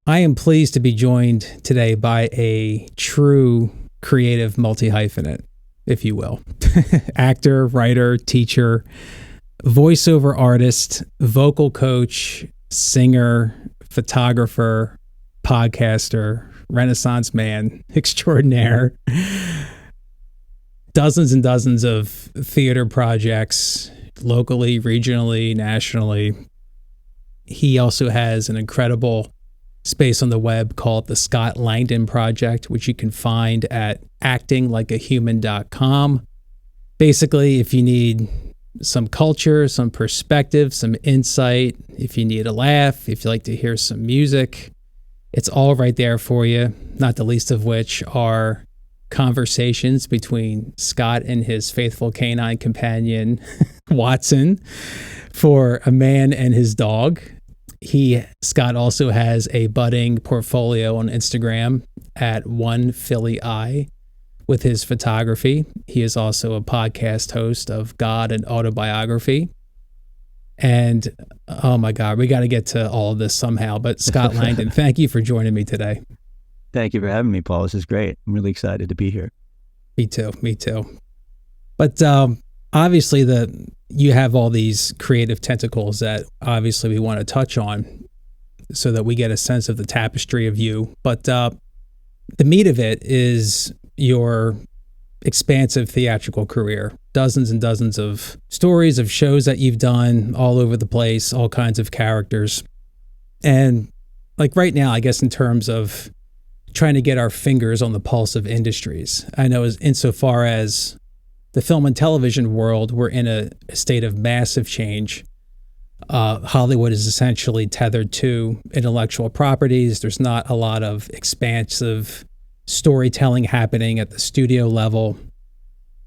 I am pleased to be joined today by a true creative multi-hyphenate, if you will. Actor, writer, teacher, voiceover artist, vocal coach, singer, photographer, podcaster, Renaissance man extraordinaire. Dozens and dozens of theater projects, locally, regionally, nationally. He also has an incredible space on the web called the Scott Langdon Project, which you can find at actinglikeahuman.com. Basically, if you need some culture, some perspective, some insight, if you need a laugh, if you like to hear some music, it's all right there for you, not the least of which are conversations between Scott and his faithful canine companion, Watson, for a man and his dog. Scott also has a budding portfolio on Instagram at One Philly Eye with his photography. He is also a podcast host of God and Autobiography. And oh my God, we got to get to all of this somehow. But Scott Langdon, thank you for joining me today. Thank you for having me, Paul. This is great. I'm really excited to be here. Me too. But obviously you have all these creative tentacles that obviously we want to touch on so that we get a sense of the tapestry of you. But the meat of it is your expansive theatrical career. Dozens and dozens of stories of shows that you've done all over the place, all kinds of characters. And like right now, I guess in terms of trying to get our fingers on the pulse of industries, I know insofar as the film and television world, we're in a state of massive change. Hollywood is essentially tethered to intellectual properties. There's not a lot of expansive storytelling happening at the studio level.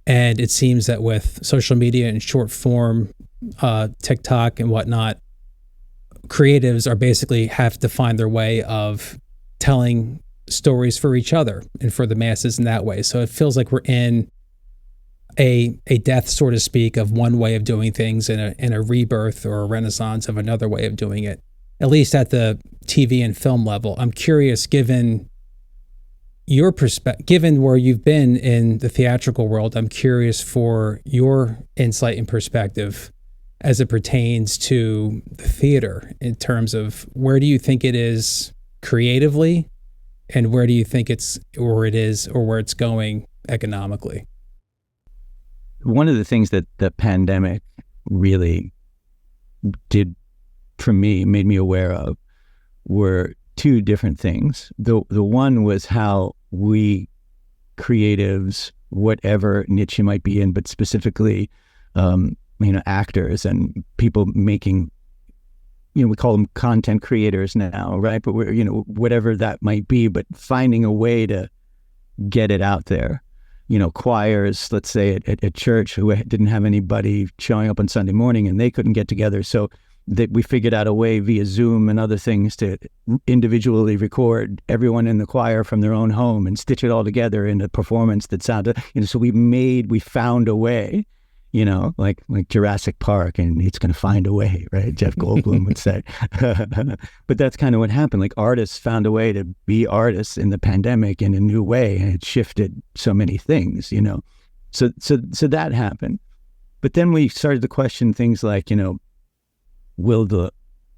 And it seems that with social media and short form, TikTok and whatnot, creatives are basically have to find their way of telling stories for each other and for the masses in that way. So it feels like we're in a death, so to speak, of one way of doing things and a rebirth or a renaissance of another way of doing it, at least at the TV and film level. I'm curious, given your given where you've been in the theatrical world, I'm curious for your insight and perspective as it pertains to the theater in terms of where do you think it is creatively and where do you think it is or where it's going economically? One of the things that the pandemic really did for me, made me aware of, were two different things. The one was how we creatives, whatever niche you might be in, but specifically, actors and people making, we call them content creators now, right? But we're, whatever that might be, but finding a way to get it out there. Choirs, let's say at church, who didn't have anybody showing up on Sunday morning and they couldn't get together. So that we figured out a way via Zoom and other things to individually record everyone in the choir from their own home and stitch it all together in a performance that sounded, so we found a way, like Jurassic Park, and it's going to find a way, right? Jeff Goldblum would say. But that's kind of what happened. Like, artists found a way to be artists in the pandemic in a new way, and it shifted so many things, So that happened. But then we started to question things like, will the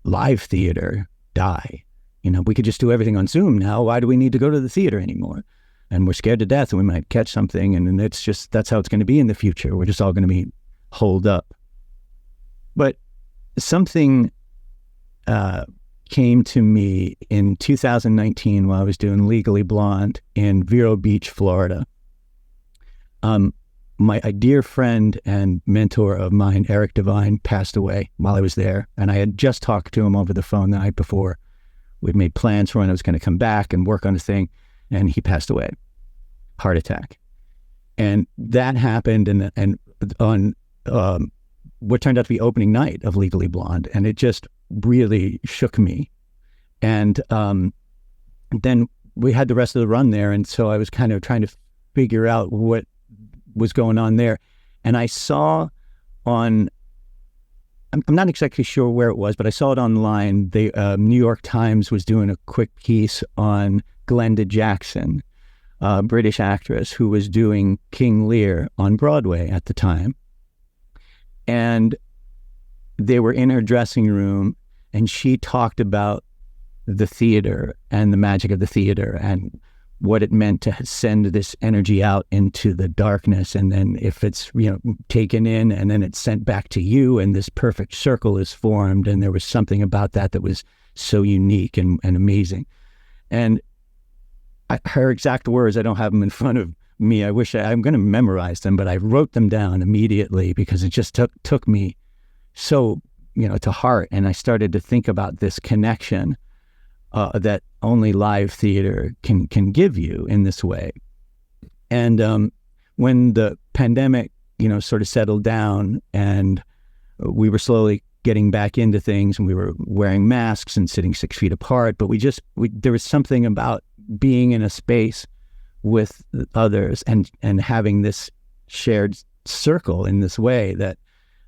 live theater die? We could just do everything on Zoom now. Why do we need to go to the theater anymore? And we're scared to death and we might catch something. And that's how it's going to be in the future. We're just all going to be holed up. But something came to me in 2019 while I was doing Legally Blonde in Vero Beach, Florida. My dear friend and mentor of mine, Eric Devine, passed away while I was there. And I had just talked to him over the phone the night before. We'd made plans for when I was going to come back and work on a thing. And he passed away, heart attack. And that happened and on what turned out to be opening night of Legally Blonde. And it just really shook me. And then we had the rest of the run there. And so I was kind of trying to figure out what was going on there. And I saw on I'm not exactly sure where it was, but I saw it online. The New York Times was doing a quick piece on Glenda Jackson, a British actress who was doing King Lear on Broadway at the time. And they were in her dressing room, and she talked about the theater and the magic of the theater and what it meant to send this energy out into the darkness. And then if it's, taken in and then it's sent back to you, and this perfect circle is formed. And there was something about that was so unique and amazing. And her exact words, I don't have them in front of me. I wish I'm going to memorize them, but I wrote them down immediately because it just took me so, to heart. And I started to think about this connection that only live theater can give you in this way. And when the pandemic, sort of settled down and we were slowly getting back into things, and we were wearing masks and sitting 6 feet apart, but there was something about being in a space with others and having this shared circle in this way that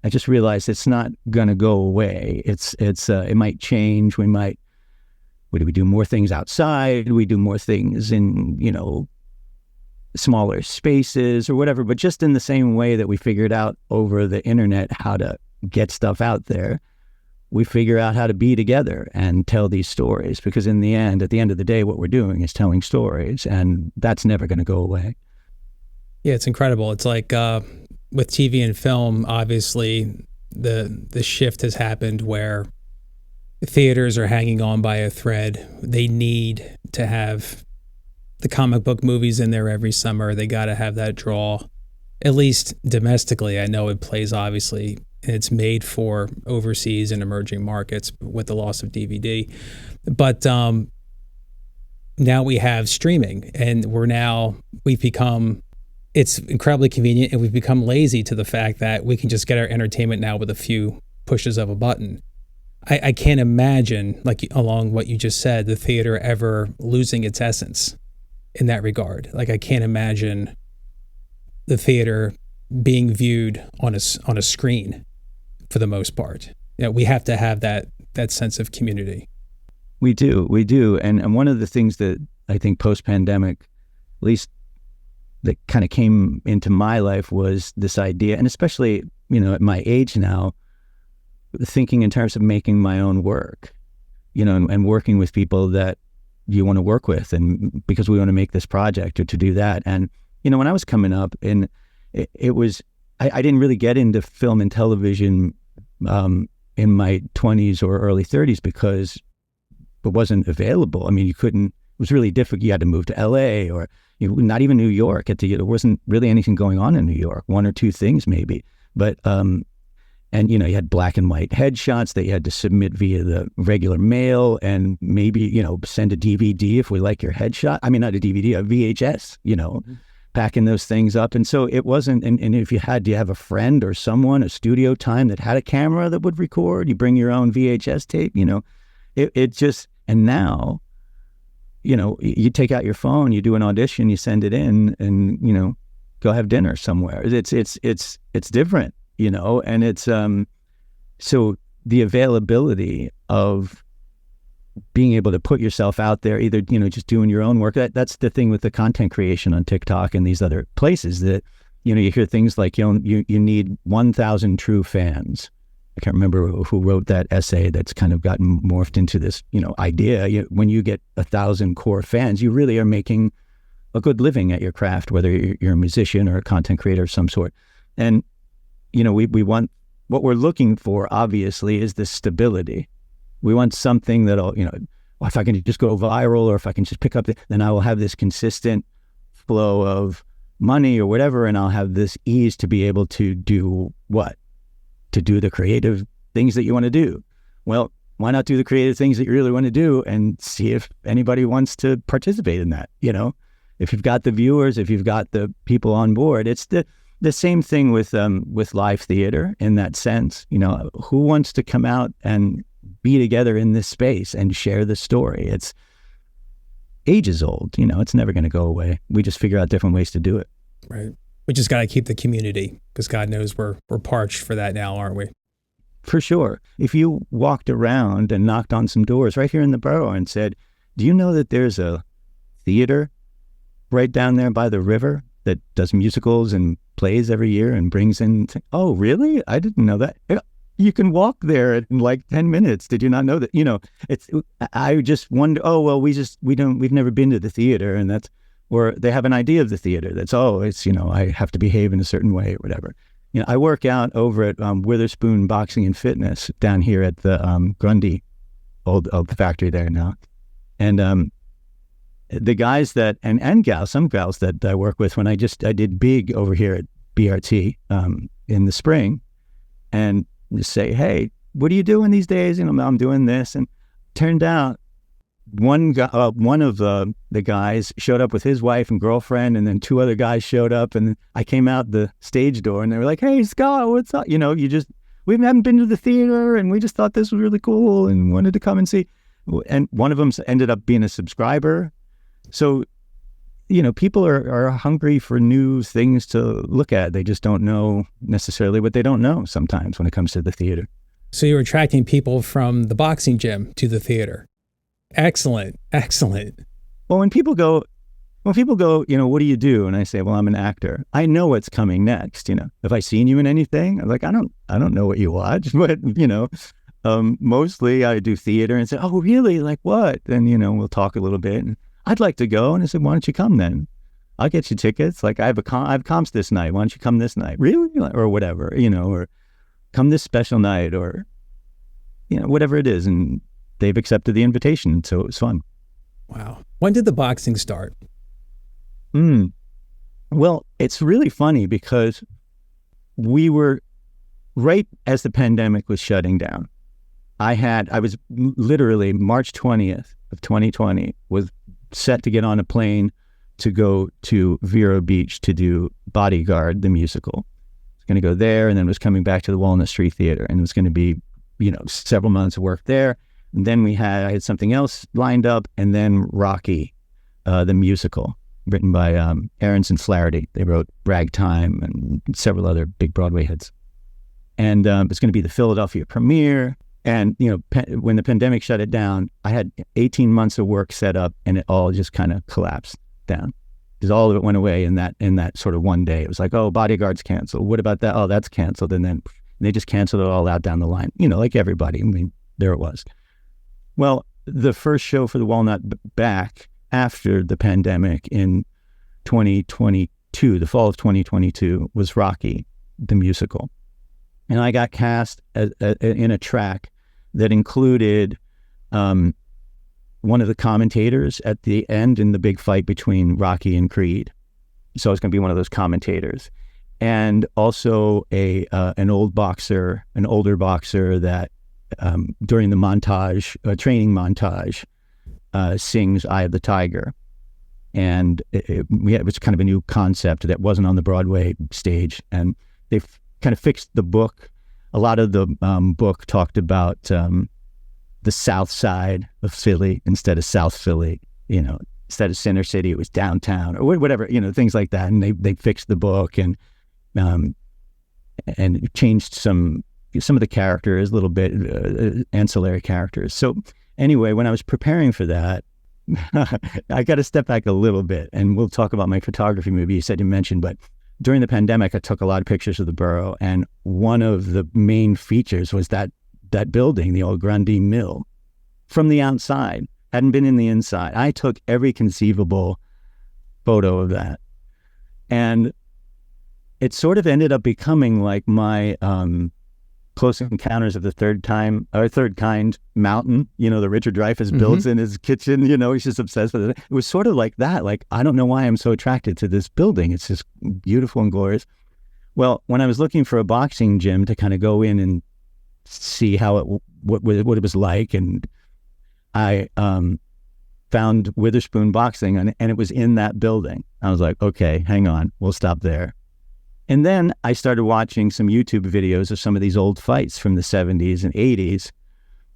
I just realized it's not going to go away. It might change. We do more things outside. We do more things in, smaller spaces or whatever, but just in the same way that we figured out over the internet how to get stuff out there, we figure out how to be together and tell these stories, because at the end of the day, what we're doing is telling stories, and that's never going to go away. Yeah, it's incredible. It's like with TV and film, obviously the shift has happened where theaters are hanging on by a thread. They need to have the comic book movies in there every summer. They got to have that draw, at least domestically. I know it plays, obviously, and it's made for overseas and emerging markets with the loss of DVD. But now we have streaming, and it's incredibly convenient, and we've become lazy to the fact that we can just get our entertainment now with a few pushes of a button. I can't imagine, like along what you just said, the theater ever losing its essence in that regard. Like, I can't imagine the theater being viewed on a screen for the most part. We have to have that sense of community. We do. And one of the things that I think post-pandemic, at least that kind of came into my life, was this idea, and especially, at my age now, thinking in terms of making my own work, and working with people that you want to work with, and because we want to make this project or to do that. And, when I was coming up, and it was, I didn't really get into film and television in my 20s or early 30s because it wasn't available. I mean, it was really difficult. You had to move to LA or not even New York. There wasn't really anything going on in New York, one or two things maybe. But, and, you had black and white headshots that you had to submit via the regular mail, and maybe, send a DVD if we like your headshot. I mean, not a DVD, a VHS, packing those things up. And so it wasn't, and if do you have a friend or someone, a studio time that had a camera that would record, you bring your own VHS tape, it just, and now, you take out your phone, you do an audition, you send it in, and, go have dinner somewhere. It's different. And it's, so the availability of being able to put yourself out there, either, just doing your own work, that's the thing with the content creation on TikTok and these other places that, you hear things like, you need 1,000 true fans. I can't remember who wrote that essay that's kind of gotten morphed into this, idea. When you get 1,000 core fans, you really are making a good living at your craft, whether you're a musician or a content creator of some sort. And we want, what we're looking for, obviously, is this stability. We want something that'll, if I can just go viral, or if I can just pick up, then I will have this consistent flow of money or whatever, and I'll have this ease to be able to do what? To do the creative things that you want to do. Well, why not do the creative things that you really want to do and see if anybody wants to participate in that? If you've got the viewers, if you've got the people on board, it's the same thing with live theater in that sense. Who wants to come out and be together in this space and share the story? It's ages old. It's never going to go away. We just figure out different ways to do it. Right. We just got to keep the community, because God knows we're parched for that now, aren't we? for sure. If you walked around and knocked on some doors right here in the borough and said, do you know that there's a theater right down there by the river that does musicals and plays every year and brings in, oh, really? I didn't know that. Yeah, you can walk there in like 10 minutes. Did you not know that? I just wonder, oh, well, we've never been to the theater, and or they have an idea of the theater that's, I have to behave in a certain way or whatever. I work out over at Witherspoon Boxing and Fitness down here at the Grundy old factory there now. And the guys that, and gals, some gals that I work with, when I did big over here at BRT in the spring, and just say, hey, what are you doing these days? I'm doing this. And turned out one of the guys showed up with his wife and girlfriend, and then two other guys showed up, and I came out the stage door and they were like, hey, Scott, what's up? We haven't been to the theater, and we just thought this was really cool and wanted to come and see. And one of them ended up being a subscriber. So, people are hungry for new things to look at. They just don't know necessarily what they don't know sometimes when it comes to the theater. So you're attracting people from the boxing gym to the theater. Excellent. Well, when people go, what do you do? And I say, well, I'm an actor. I know what's coming next. Have I seen you in anything? I'm like, I don't know what you watch, but mostly I do theater, and say, oh, really? Like what? Then, we'll talk a little bit, and I'd like to go. And I said, why don't you come then? I'll get you tickets. Like I have comps this night. Why don't you come this night? Really? Or whatever, or come this special night, or, whatever it is. And they've accepted the invitation. So it was fun. Wow. When did the boxing start? Well, it's really funny because we were right as the pandemic was shutting down. I was literally March 20th of 2020 was set to get on a plane to go to Vero Beach to do Bodyguard, the musical. I was going to go there, and then was coming back to the Walnut Street Theater, and it was going to be, several months of work there. And then I had something else lined up, and then Rocky, the musical, written by Aarons and Flaherty. They wrote Ragtime and several other big Broadway hits. And it's going to be the Philadelphia premiere. And, when the pandemic shut it down, I had 18 months of work set up, and it all just kind of collapsed down. Because all of it went away in that sort of one day. It was like, oh, Bodyguard's canceled. What about that? Oh, that's canceled. And then they just canceled it all out down the line, like everybody. I mean, there it was. Well, the first show for the Walnut back after the pandemic in 2022, the fall of 2022, was Rocky, the musical. And I got cast in a track that included one of the commentators at the end in the big fight between Rocky and Creed. So I was going to be one of those commentators. And also an older boxer that during the training montage, sings Eye of the Tiger. And it was kind of a new concept that wasn't on the Broadway stage. And they've kind of fixed the book. A lot of the book talked about the South Side of Philly instead of South Philly. Instead of Center City, it was downtown or whatever. Things like that. And they fixed the book and changed some of the characters a little bit, ancillary characters. So anyway, when I was preparing for that, I got to step back a little bit, and we'll talk about my photography movie you mentioned, but during the pandemic, I took a lot of pictures of the borough, and one of the main features was that building, the old Grundy Mill, from the outside. Hadn't been in the inside. I took every conceivable photo of that, and it sort of ended up becoming like my Close Encounters of the Third Kind mountain. The Richard Dreyfuss builds in his kitchen. He's just obsessed with it. It was sort of like that. Like, I don't know why I'm so attracted to this building. It's just beautiful and glorious. Well, when I was looking for a boxing gym to kind of go in and see how what it was like, and I found Witherspoon Boxing, and it was in that building. I was like, okay, hang on, we'll stop there. And then I started watching some YouTube videos of some of these old fights from the 70s and 80s,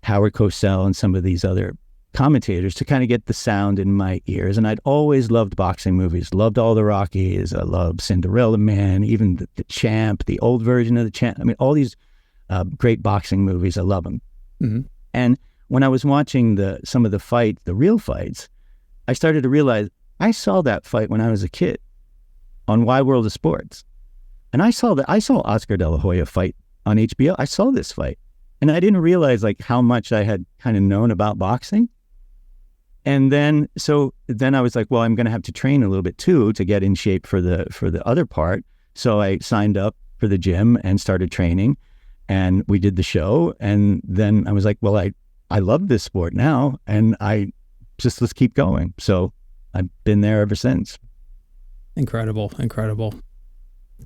Howard Cosell and some of these other commentators, to kind of get the sound in my ears. And I'd always loved boxing movies, loved all the Rockies. I loved Cinderella Man, even the Champ, the old version of the Champ. I mean, all these great boxing movies. I love them. Mm-hmm. And when I was watching some of the real fights, I started to realize I saw that fight when I was a kid on Wide World of Sports. And I saw Oscar De La Hoya fight on HBO. I saw this fight. And I didn't realize like how much I had kind of known about boxing. And then I was like, well, I'm going to have to train a little bit too to get in shape for the other part. So I signed up for the gym and started training, and we did the show. And then I was like, well, I love this sport now, and let's keep going. So I've been there ever since. Incredible.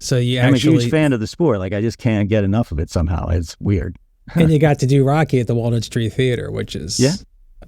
So I'm a huge fan of the sport. Like I just can't get enough of it somehow. It's weird. And you got to do Rocky at the Walnut Street Theater, which is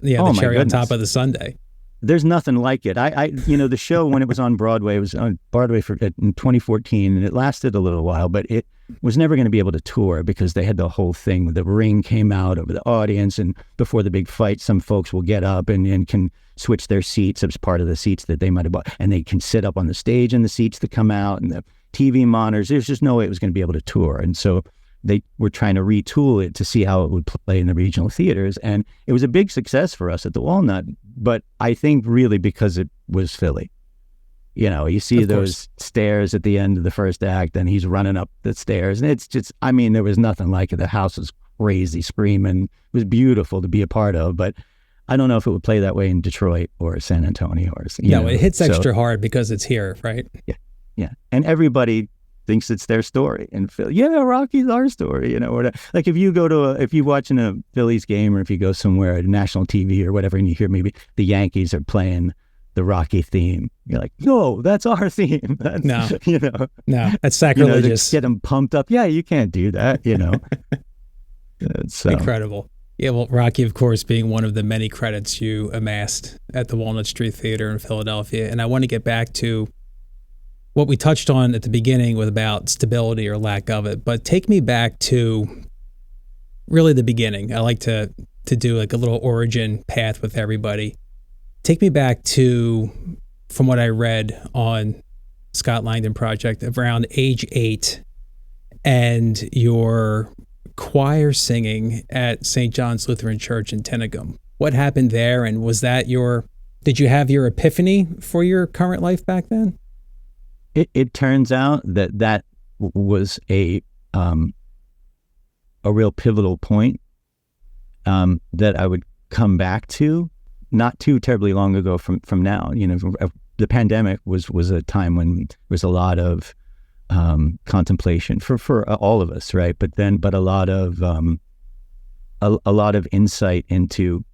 the cherry on top of the sundae. There's nothing like it. The show when it was on Broadway, it was on Broadway in 2014, and it lasted a little while, but it was never going to be able to tour because they had the whole thing. The ring came out over the audience, and before the big fight, some folks will get up and can switch their seats as part of the seats that they might have bought, and they can sit up on the stage in the seats that come out, and the TV monitors. There's just no way it was going to be able to tour, and so they were trying to retool it to see how it would play in the regional theaters. And it was a big success for us at the Walnut, but I think really because it was Philly. You see those stairs at the end of the first act, and he's running up the stairs. And it's just, there was nothing like it. The house was crazy, screaming. It was beautiful to be a part of, but I don't know if it would play that way in Detroit or San Antonio. It hits extra hard because it's here, right? Yeah. And everybody thinks it's their story, and Rocky's our story, or like if you're watching a Phillies game, or if you go somewhere at national TV or whatever, and you hear maybe the Yankees are playing the Rocky theme, you're like, no, that's our theme. No, that's sacrilegious. Get them pumped up. Yeah, you can't do that. It's incredible. Yeah, well, Rocky, of course, being one of the many credits you amassed at the Walnut Street Theater in Philadelphia, and I want to get back to what we touched on at the beginning with about stability or lack of it, but take me back to really the beginning. I like to do like a little origin path with everybody. Take me back to, from what I read on Scott Langdon Project, around age 8 and your choir singing at St. John's Lutheran Church in Tinicum. What happened there, and did you have your epiphany for your current life back then? It turns out that was a real pivotal point that I would come back to not too terribly long ago from now. The pandemic was a time when there was a lot of contemplation for all of us, right? But a lot of a lot of insight into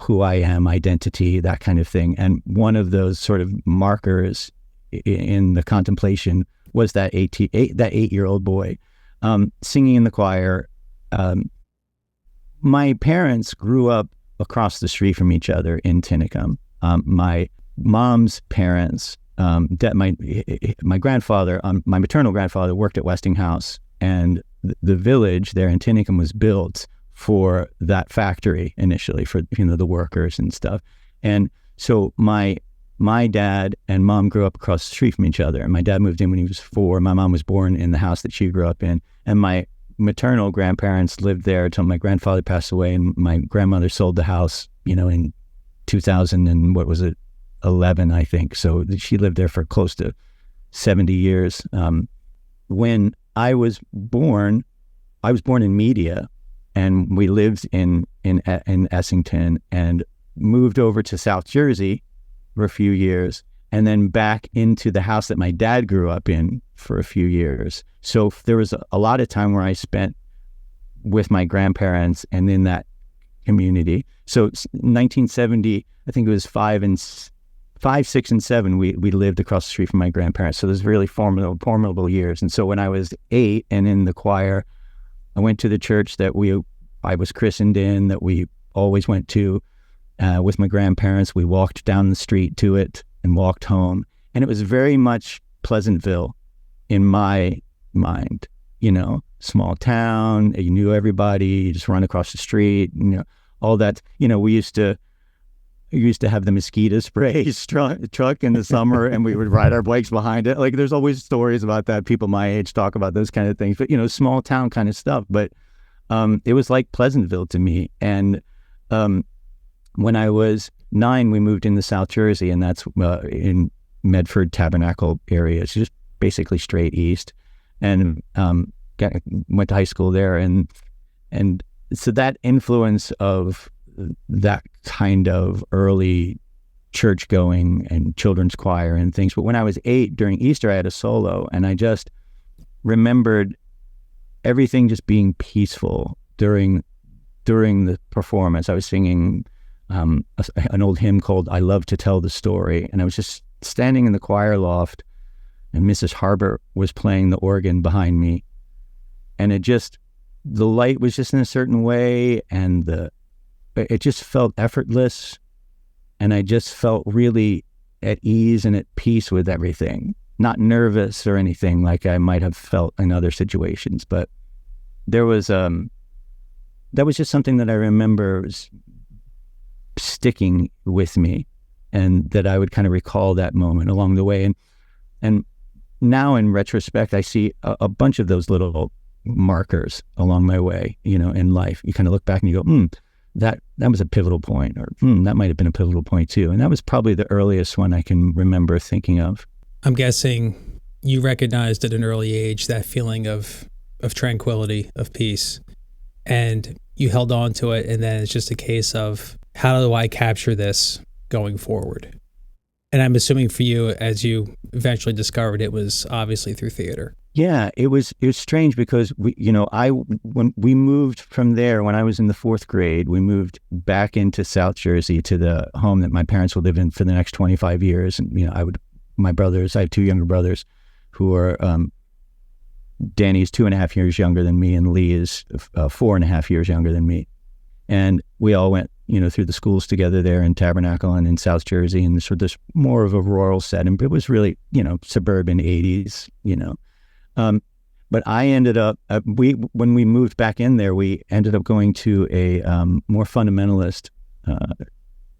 who I am, identity, that kind of thing. And one of those sort of markers in the contemplation was that 8-year-old boy singing in the choir. My parents grew up across the street from each other in Tinicum. My mom's parents, my grandfather, my maternal grandfather, worked at Westinghouse, and the village there in Tinicum was built for that factory initially, for the workers and stuff. And so my dad and mom grew up across the street from each other. And my dad moved in when he was 4. My mom was born in the house that she grew up in. And my maternal grandparents lived there until my grandfather passed away. And my grandmother sold the house, in 2000 and what was it, 11, I think. So she lived there for close to 70 years. When I was born in Media, and we lived in Essington, and moved over to South Jersey for a few years, and then back into the house that my dad grew up in for a few years. So there was a lot of time where I spent with my grandparents and in that community. So 1970, I think it was 5, 6, and 7, we lived across the street from my grandparents. So those really formidable years. And so when I was 8 and in the choir, I went to the church that I was christened in, that we always went to with my grandparents. We walked down the street to it and walked home. And it was very much Pleasantville in my mind, small town, you knew everybody, you just run across the street, all that. We used to used to have the mosquito spray truck in the summer, and we would ride our bikes behind it. Like, there's always stories about that. People my age talk about those kind of things, but small town kind of stuff. But it was like Pleasantville to me. And when I was 9, we moved into South Jersey, and that's in Medford Tabernacle area. It's just basically straight east, and went to high school there, and so that influence of that kind of early church going and children's choir and things. But when I was 8, during Easter, I had a solo, and I just remembered everything just being peaceful during the performance. I was singing an old hymn called "I Love to Tell the Story," and I was just standing in the choir loft, and Mrs. Harbert was playing the organ behind me, and the light was just in a certain way, and it just felt effortless, and I just felt really at ease and at peace with everything, not nervous or anything like I might have felt in other situations. But there was that was just something that I remember was sticking with me, and that I would kind of recall that moment along the way. And now in retrospect, I see a bunch of those little markers along my way, in life. You kind of look back and you go, that was a pivotal point, or that might have been a pivotal point too. And that was probably the earliest one I can remember thinking of. I'm guessing you recognized at an early age that feeling of tranquility, of peace, and you held on to it. And then it's just a case of, how do I capture this going forward? And I'm assuming for you, as you eventually discovered, it was obviously through theater. Yeah, it was strange because when we moved from there, when I was in the 4th grade, we moved back into South Jersey to the home that my parents would live in for the next 25 years. And, my brothers, I have 2 younger brothers who are, Danny's 2.5 years younger than me, and Lee is 4.5 years younger than me. And we all went, through the schools together there in Tabernacle and in South Jersey, and sort of this more of a rural setting, but it was really, suburban 80s, but I ended up, when we moved back in there, we ended up going to a more fundamentalist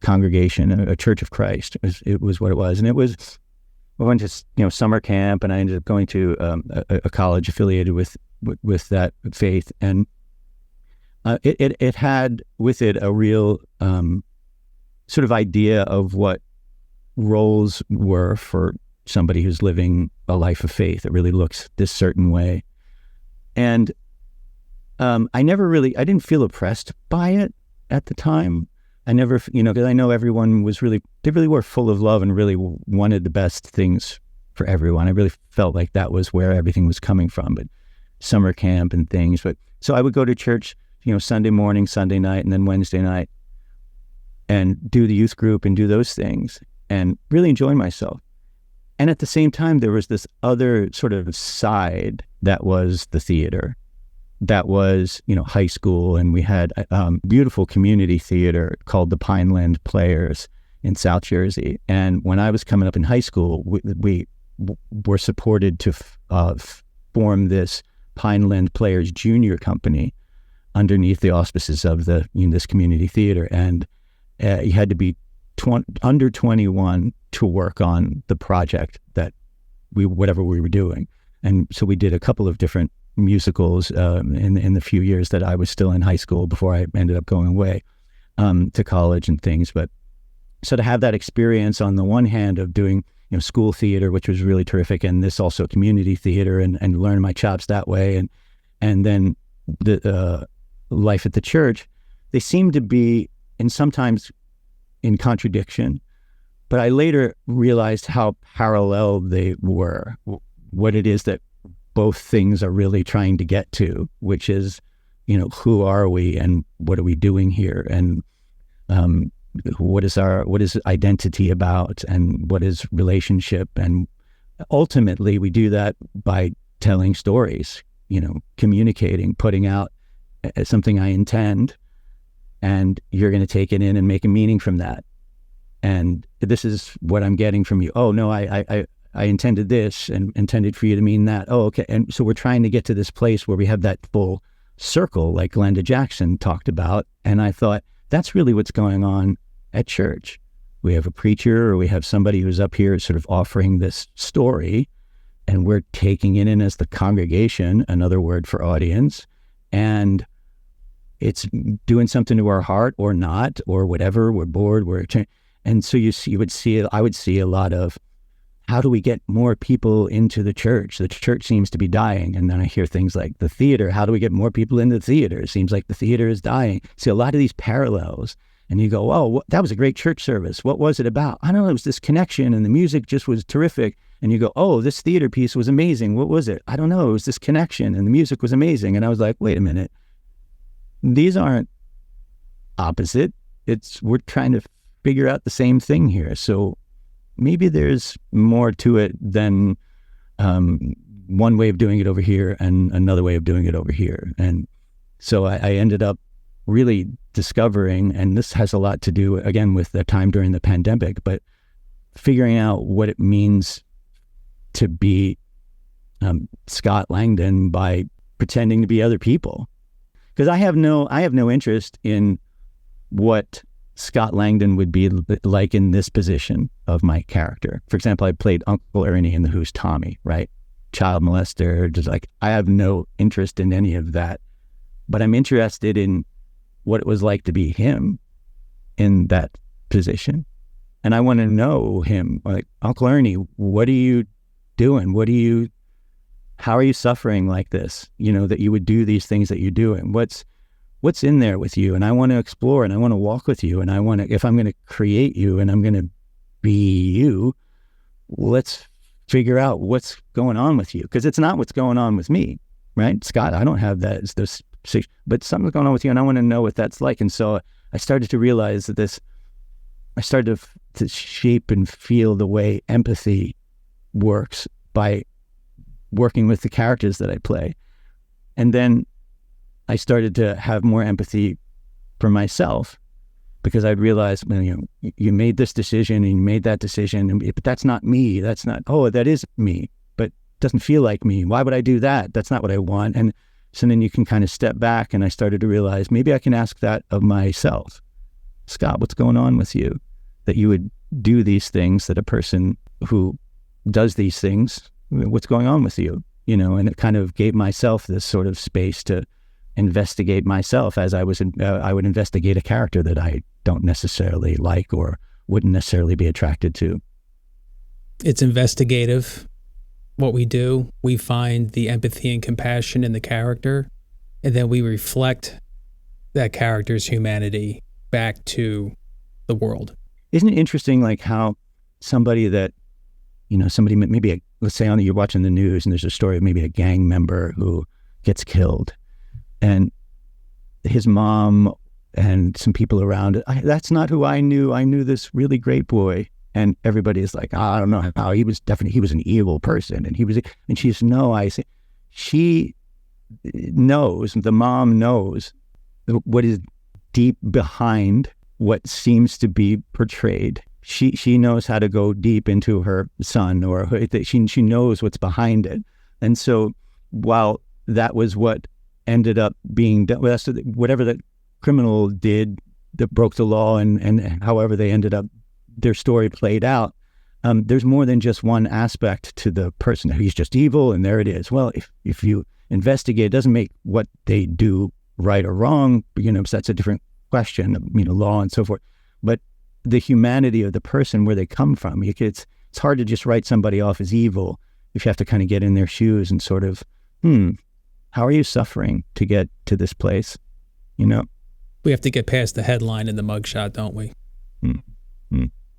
congregation, a Church of Christ. It was what it was. And we went to, summer camp, and I ended up going to a college affiliated with that faith. And it had with it a real sort of idea of what roles were for somebody who's living a life of faith that really looks this certain way. And I didn't feel oppressed by it at the time. I never, because I know everyone they really were full of love and really wanted the best things for everyone. I really felt like that was where everything was coming from, but summer camp and things. But so I would go to church, Sunday morning, Sunday night, and then Wednesday night, and do the youth group and do those things and really enjoy myself. And at the same time, there was this other sort of side that was the theater, that was, high school. And we had a beautiful community theater called the Pineland Players in South Jersey. And when I was coming up in high school, we were supported to form this Pineland Players Junior Company underneath the auspices of this community theater. And you had to be under 21 to work on the project that whatever we were doing. And so we did a couple of different musicals in the few years that I was still in high school before I ended up going away to college and things. But so to have that experience on the one hand of doing school theater, which was really terrific, and this also community theater, and learn my chops that way, and then the life at the church, they seemed to be sometimes in contradiction. But I later realized how parallel they were, what it is that both things are really trying to get to, which is, who are we and what are we doing here? And what is identity about, and what is relationship? And ultimately we do that by telling stories, communicating, putting out something I intend, and you're going to take it in and make a meaning from that. And this is what I'm getting from you. Oh no, I intended this and intended for you to mean that. Oh, okay. And so we're trying to get to this place where we have that full circle, like Glenda Jackson talked about. And I thought, that's really what's going on at church. We have a preacher, or we have somebody who's up here sort of offering this story, and we're taking it in as the congregation, another word for audience, and it's doing something to our heart or not, or whatever. We're bored, and so I would see a lot of, how do we get more people into the church? The church seems to be dying. And then I hear things like the theater. How do we get more people into the theater? It seems like the theater is dying. See a lot of these parallels, and you go, oh, that was a great church service. What was it about? I don't know. It was this connection, and the music just was terrific. And you go, oh, this theater piece was amazing. What was it? I don't know. It was this connection, and the music was amazing. And I was like, wait a minute. These aren't opposite. We're trying to figure out the same thing here. So maybe there's more to it than one way of doing it over here and another way of doing it over here. And so I ended up really discovering, and this has a lot to do, again, with the time during the pandemic, but figuring out what it means to be Scott Langdon by pretending to be other people. Because I have no interest in what Scott Langdon would be like in this position of my character. For example, I played Uncle Ernie in The Who's Tommy, right? Child molester, just like, I have no interest in any of that. But I'm interested in what it was like to be him in that position. And I want to know him, like, Uncle Ernie, what are you doing? How are you suffering like this? That you would do these things that you do, and what's in there with you? And I want to explore, and I want to walk with you, and I want to, if I'm going to create you and I'm going to be you, let's figure out what's going on with you, because it's not what's going on with me, right? Scott, I don't have that. It's this, but something's going on with you, and I want to know what that's like. And so I started to realize that I started to shape and feel the way empathy works by working with the characters that I play. And then I started to have more empathy for myself, because I'd realized, you made this decision and you made that decision, but that's not me. That's not, that is me, but it doesn't feel like me. Why would I do that? That's not what I want. And so then you can kind of step back, and I started to realize, maybe I can ask that of myself. Scott, what's going on with you that you would do these things, that a person who does these things, what's going on with you? And it kind of gave myself this sort of space to investigate myself, as I would investigate a character that I don't necessarily like or wouldn't necessarily be attracted to. It's investigative. What we do, we find the empathy and compassion in the character, and then we reflect that character's humanity back to the world. Isn't it interesting, like, how somebody that, somebody maybe, let's say you're watching the news and there's a story of maybe a gang member who gets killed, and his mom and some people around it, that's not who I knew. I knew this really great boy. And everybody is like, I don't know how, he was an evil person. And she's, no, I say, she knows, the mom knows what is deep behind what seems to be portrayed. She knows how to go deep into her son, or she knows what's behind it. And so while that was what ended up being done, whatever the criminal did that broke the law, and however they ended up, their story played out, there's more than just one aspect to the person. He's just evil, and there it is. Well, if you investigate, it doesn't make what they do right or wrong, so that's a different question, law and so forth. But the humanity of the person, where they come from, it's hard to just write somebody off as evil if you have to kind of get in their shoes and sort of, how are you suffering to get to this place? We have to get past the headline in the mugshot, don't we?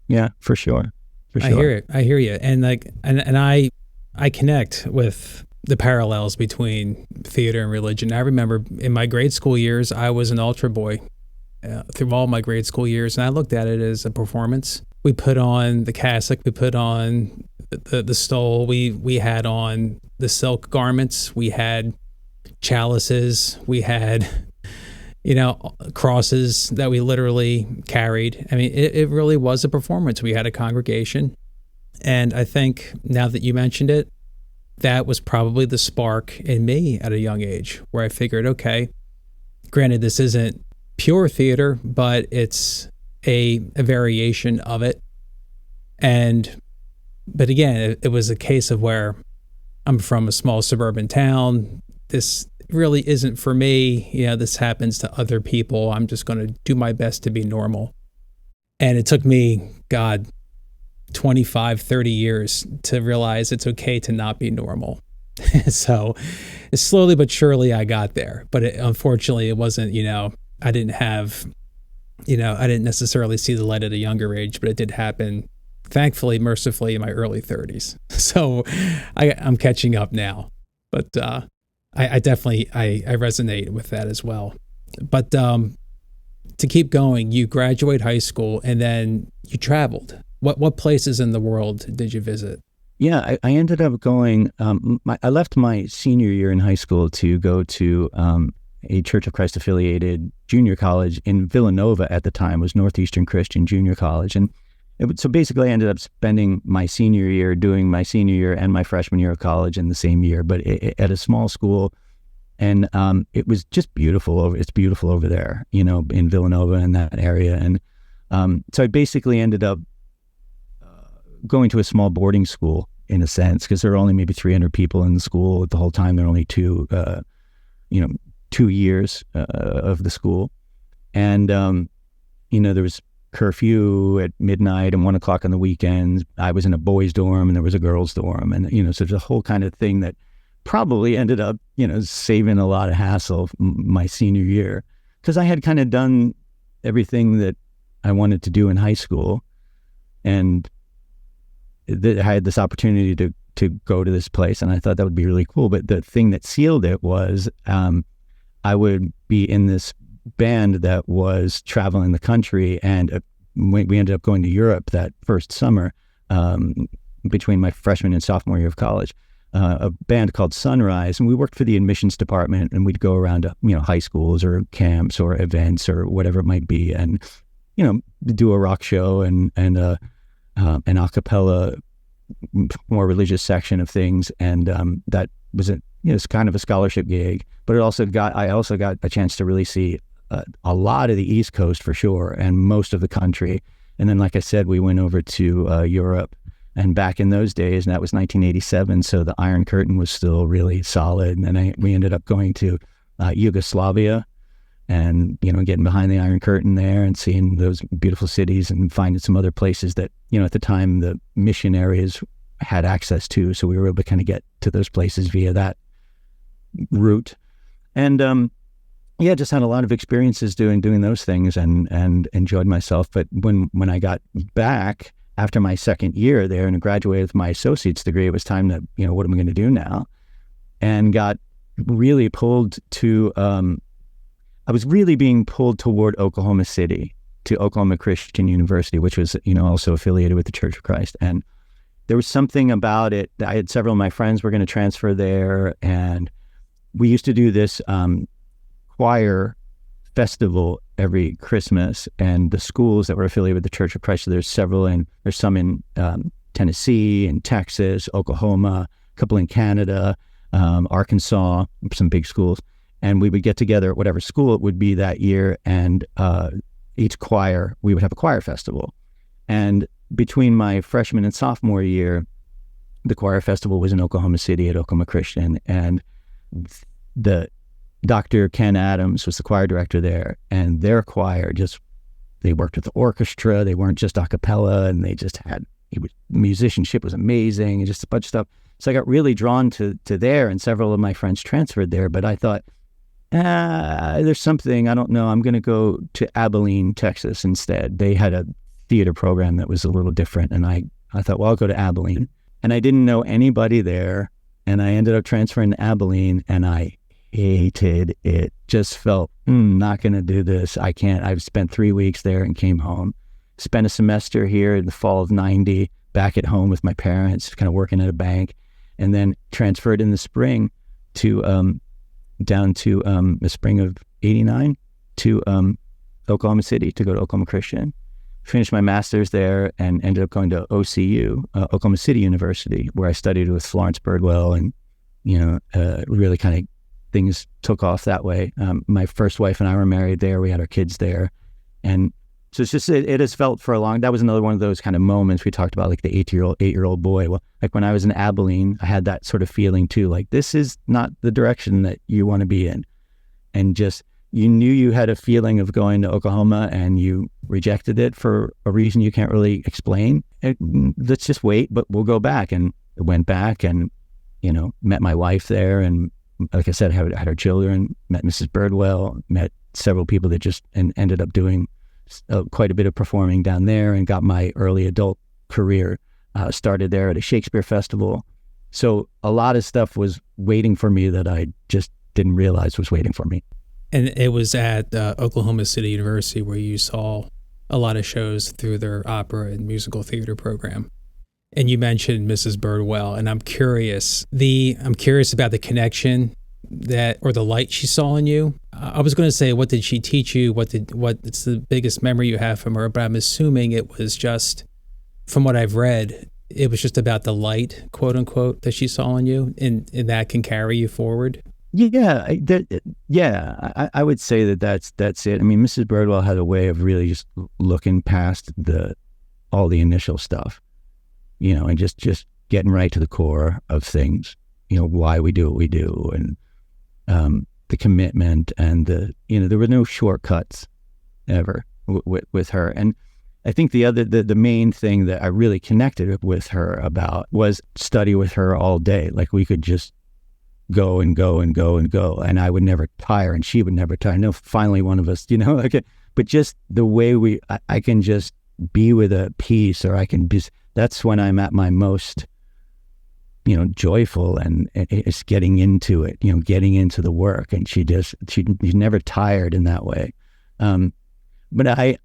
Yeah, for sure. I hear it. I hear you. And I connect with the parallels between theater and religion. I remember in my grade school years, I was an altar boy through all my grade school years, and I looked at it as a performance. We put on the cassock, we put on the stole, we had on the silk garments, we had chalices, we had crosses that we literally carried. I mean, it really was a performance. We had a congregation. And I think now that you mentioned it, that was probably the spark in me at a young age, where I figured, okay, granted, this isn't pure theater, but it's a variation of it. But again, it was a case of where I'm from a small suburban town. This really isn't for me. This happens to other people. I'm just going to do my best to be normal. And it took me, 25, 30 years to realize it's okay to not be normal. So slowly but surely I got there. But unfortunately, it wasn't, I didn't necessarily see the light at a younger age, but it did happen, thankfully, mercifully, in my early 30s. So I'm catching up now. But I definitely resonate with that as well. But to keep going, you graduate high school and then you traveled. What places in the world did you visit? Yeah, I ended up going, I left my senior year in high school to go to a Church of Christ affiliated junior college in Villanova at the time. It was Northeastern Christian Junior College. And so basically I ended up spending my senior year doing my senior year and my freshman year of college in the same year, but at a small school. And it was just beautiful. It's beautiful over there, in Villanova in that area. And so I basically ended up going to a small boarding school in a sense, because there were only maybe 300 people in the school at the whole time. There were only 2 years of the school. And, there was curfew at midnight and 1 o'clock on the weekends. I was in a boys' dorm and there was a girls' dorm. And, so there's a whole kind of thing that probably ended up, saving a lot of hassle my senior year, because I had kind of done everything that I wanted to do in high school. And I had this opportunity to go to this place, and I thought that would be really cool. But the thing that sealed it was I would be in this band that was traveling the country, and we ended up going to Europe that first summer between my freshman and sophomore year of college. A band called Sunrise, and we worked for the admissions department, and we'd go around to high schools or camps or events or whatever it might be, and do a rock show and an a cappella, more religious section of things. And that was it's kind of a scholarship gig, but I also got a chance to really see a lot of the East Coast for sure, and most of the country. And then, like I said, we went over to Europe, and back in those days, and that was 1987, so the Iron Curtain was still really solid. And we ended up going to Yugoslavia, and getting behind the Iron Curtain there and seeing those beautiful cities, and finding some other places that at the time the missionaries had access to, so we were able to kind of get to those places via that route. And just had a lot of experiences doing those things, and enjoyed myself. But when I got back after my second year there and graduated with my associate's degree, it was time to what am I going to do now, and got really pulled to I was really being pulled toward Oklahoma City, to Oklahoma Christian University, which was, also affiliated with the Church of Christ. And there was something about it. I had several of my friends were going to transfer there, and we used to do this choir festival every Christmas. And the schools that were affiliated with the Church of Christ, so there's some in Tennessee and Texas, Oklahoma, a couple in Canada, Arkansas, some big schools. And we would get together at whatever school it would be that year, and each choir, we would have a choir festival. And between my freshman and sophomore year, the choir festival was in Oklahoma City at Oklahoma Christian, and the Dr. Ken Adams was the choir director there, and their choir they worked with the orchestra. They weren't just a cappella, and they just musicianship was amazing, and just a bunch of stuff. So I got really drawn to there, and several of my friends transferred there, but I thought, there's something, I don't know, I'm going to go to Abilene, Texas instead. They had a theater program that was a little different, and I thought, well, I'll go to Abilene. And I didn't know anybody there, and I ended up transferring to Abilene, and I hated it. Just felt, not going to do this. I can't. I've spent 3 weeks there and came home. Spent a semester here in the fall of 90, back at home with my parents, kind of working at a bank, and then transferred in the spring to down to the spring of 89 to Oklahoma City to go to Oklahoma Christian. Finished my master's there and ended up going to OCU, Oklahoma City University, where I studied with Florence Birdwell, and really kind of things took off that way. My first wife and I were married there. We had our kids there, and So it's just, it has felt for a long, that was another one of those kind of moments we talked about, like the 8-year-old boy. Well, like when I was in Abilene, I had that sort of feeling too, like this is not the direction that you want to be in. And just, you knew you had a feeling of going to Oklahoma and you rejected it for a reason you can't really explain. Let's just wait, but we'll go back. And I went back and, met my wife there. And like I said, had our children, met Mrs. Birdwell, met several people that just ended up doing quite a bit of performing down there, and got my early adult career started there at a Shakespeare festival. So a lot of stuff was waiting for me that I just didn't realize was waiting for me. And it was at Oklahoma City University where you saw a lot of shows through their opera and musical theater program. And you mentioned Mrs. Birdwell, and I'm curious about the connection or the light she saw in you. I was going to say, what did she teach you? What's the biggest memory you have from her? But I'm assuming it was just, from what I've read, it was just about the light, quote unquote, that she saw in you, and that can carry you forward. Yeah, I would say that's it. I mean, Mrs. Birdwell had a way of really just looking past all the initial stuff, and just getting right to the core of things, why we do what we do, and the commitment, and there were no shortcuts ever with her. And I think the main thing that I really connected with her about was study with her all day. Like, we could just go and go and go and go, and I would never tire, and she would never tire. No, finally one of us, but just the way I can just be with a piece, or I can be, that's when I'm at my most, joyful, and it's getting into it, getting into the work. And she's never tired in that way. But I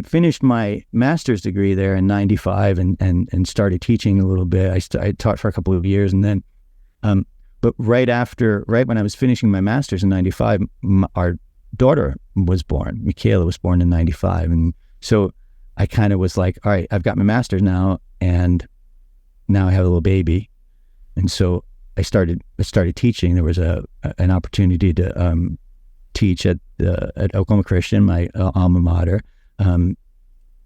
finished my master's degree there in 95 and started teaching a little bit. I taught for a couple of years, and then, but right when I was finishing my master's in 95, our daughter was born. Michaela was born in 95. And so I kind of was like, all right, I've got my master's now, and now I have a little baby. And so I started teaching. There was an opportunity to teach at Oklahoma Christian, my alma mater. And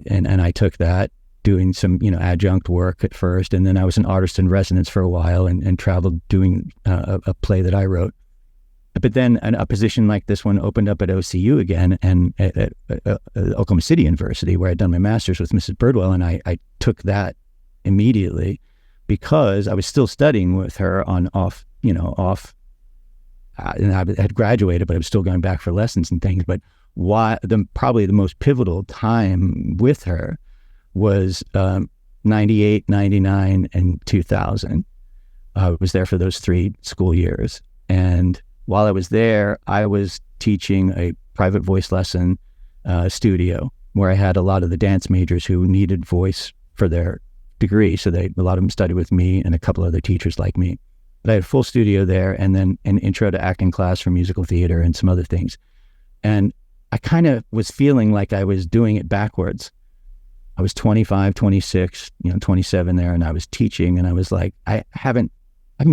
I took that, doing some, adjunct work at first. And then I was an artist in residence for a while, and traveled doing a play that I wrote. But then a position like this one opened up at OCU again, and at Oklahoma City University, where I'd done my master's with Mrs. Birdwell. And I took that immediately, because I was still studying with her on off. And I had graduated, but I was still going back for lessons and things. But probably the most pivotal time with her was 98, 99, and 2000. I was there for those 3 school years. And while I was there, I was teaching a private voice lesson studio, where I had a lot of the dance majors who needed voice for their degree. So a lot of them studied with me and a couple other teachers like me. But I had a full studio there, and then an intro to acting class for musical theater and some other things. And I kind of was feeling like I was doing it backwards. I was 25, 26, 27 there, and I was teaching, and I was like, I haven't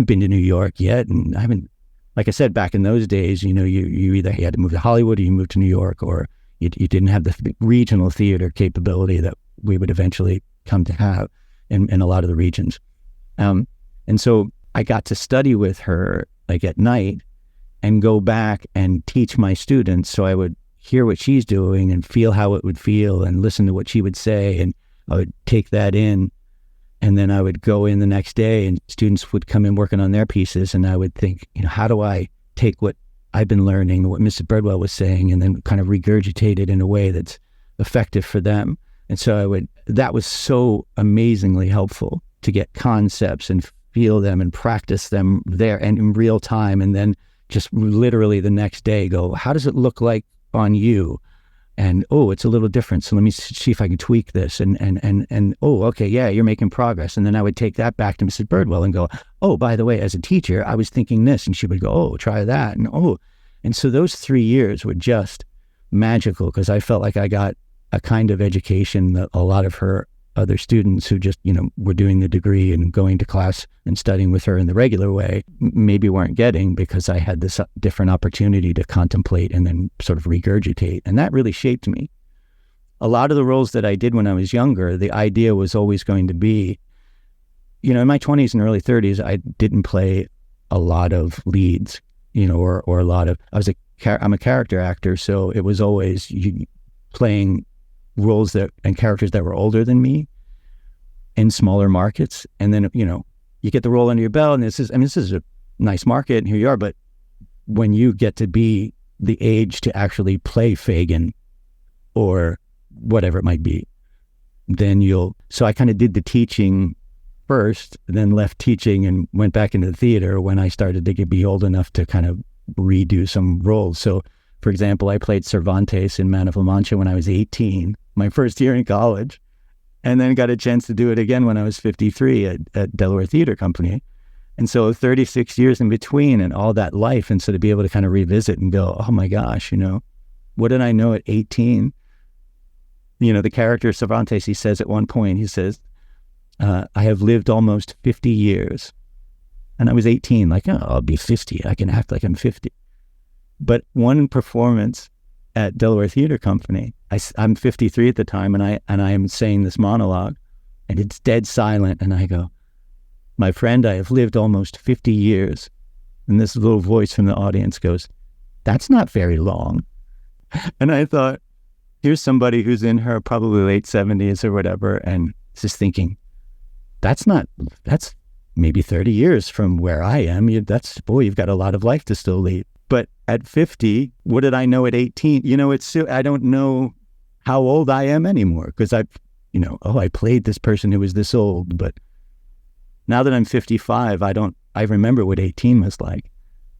been to New York yet, and I haven't, like I said, back in those days, you either had to move to Hollywood, or you moved to New York, or you didn't have the regional theater capability that we would eventually come to have in a lot of the regions. And so I got to study with her, like, at night, and go back and teach my students. So I would hear what she's doing and feel how it would feel, and listen to what she would say, and I would take that in. And then I would go in the next day, and students would come in working on their pieces, and I would think, how do I take what I've been learning, what Mrs. Birdwell was saying, and then kind of regurgitate it in a way that's effective for them. And so that was so amazingly helpful, to get concepts and feel them and practice them there and in real time. And then just literally the next day go, how does it look like on you? And, oh, it's a little different. So let me see if I can tweak this. And oh, okay, yeah, you're making progress. And then I would take that back to Mrs. Birdwell and go, oh, by the way, as a teacher, I was thinking this. And she would go, oh, try that. And so those 3 years were just magical, because I felt like I got a kind of education that a lot of her other students who just, were doing the degree and going to class and studying with her in the regular way maybe weren't getting, because I had this different opportunity to contemplate and then sort of regurgitate. And that really shaped me a lot of the roles that I did when I was younger, the idea was always going to be, in my 20s and early 30s, I didn't play a lot of leads, or a lot of, I'm a character actor. So it was always playing roles and characters that were older than me in smaller markets. And then, you get the role under your belt, and this is a nice market, and here you are. But when you get to be the age to actually play Fagin or whatever it might be, then so I kind of did the teaching first, then left teaching and went back into the theater when I started to be old enough to kind of redo some roles. So, for example, I played Cervantes in Man of La Mancha when I was 18, my first year in college, and then got a chance to do it again when I was 53 at Delaware Theater Company. And so 36 years in between and all that life, and so to be able to kind of revisit and go, oh my gosh, what did I know at 18? The character Cervantes, he says at one point, he says, I have lived almost 50 years. And I was 18, like, oh, I'll be 50. I can act like I'm 50. But one performance at Delaware Theater Company, I'm 53 at the time, and I am saying this monologue, and it's dead silent, and I go, my friend, I have lived almost 50 years. And this little voice from the audience goes, that's not very long. And I thought, here's somebody who's in her probably late 70s or whatever, and just thinking, that's maybe 30 years from where I am. You've got a lot of life to still lead. But at 50, what did I know at 18? I don't know how old I am anymore, because I played this person who was this old. But now that I'm 55, I remember what 18 was like.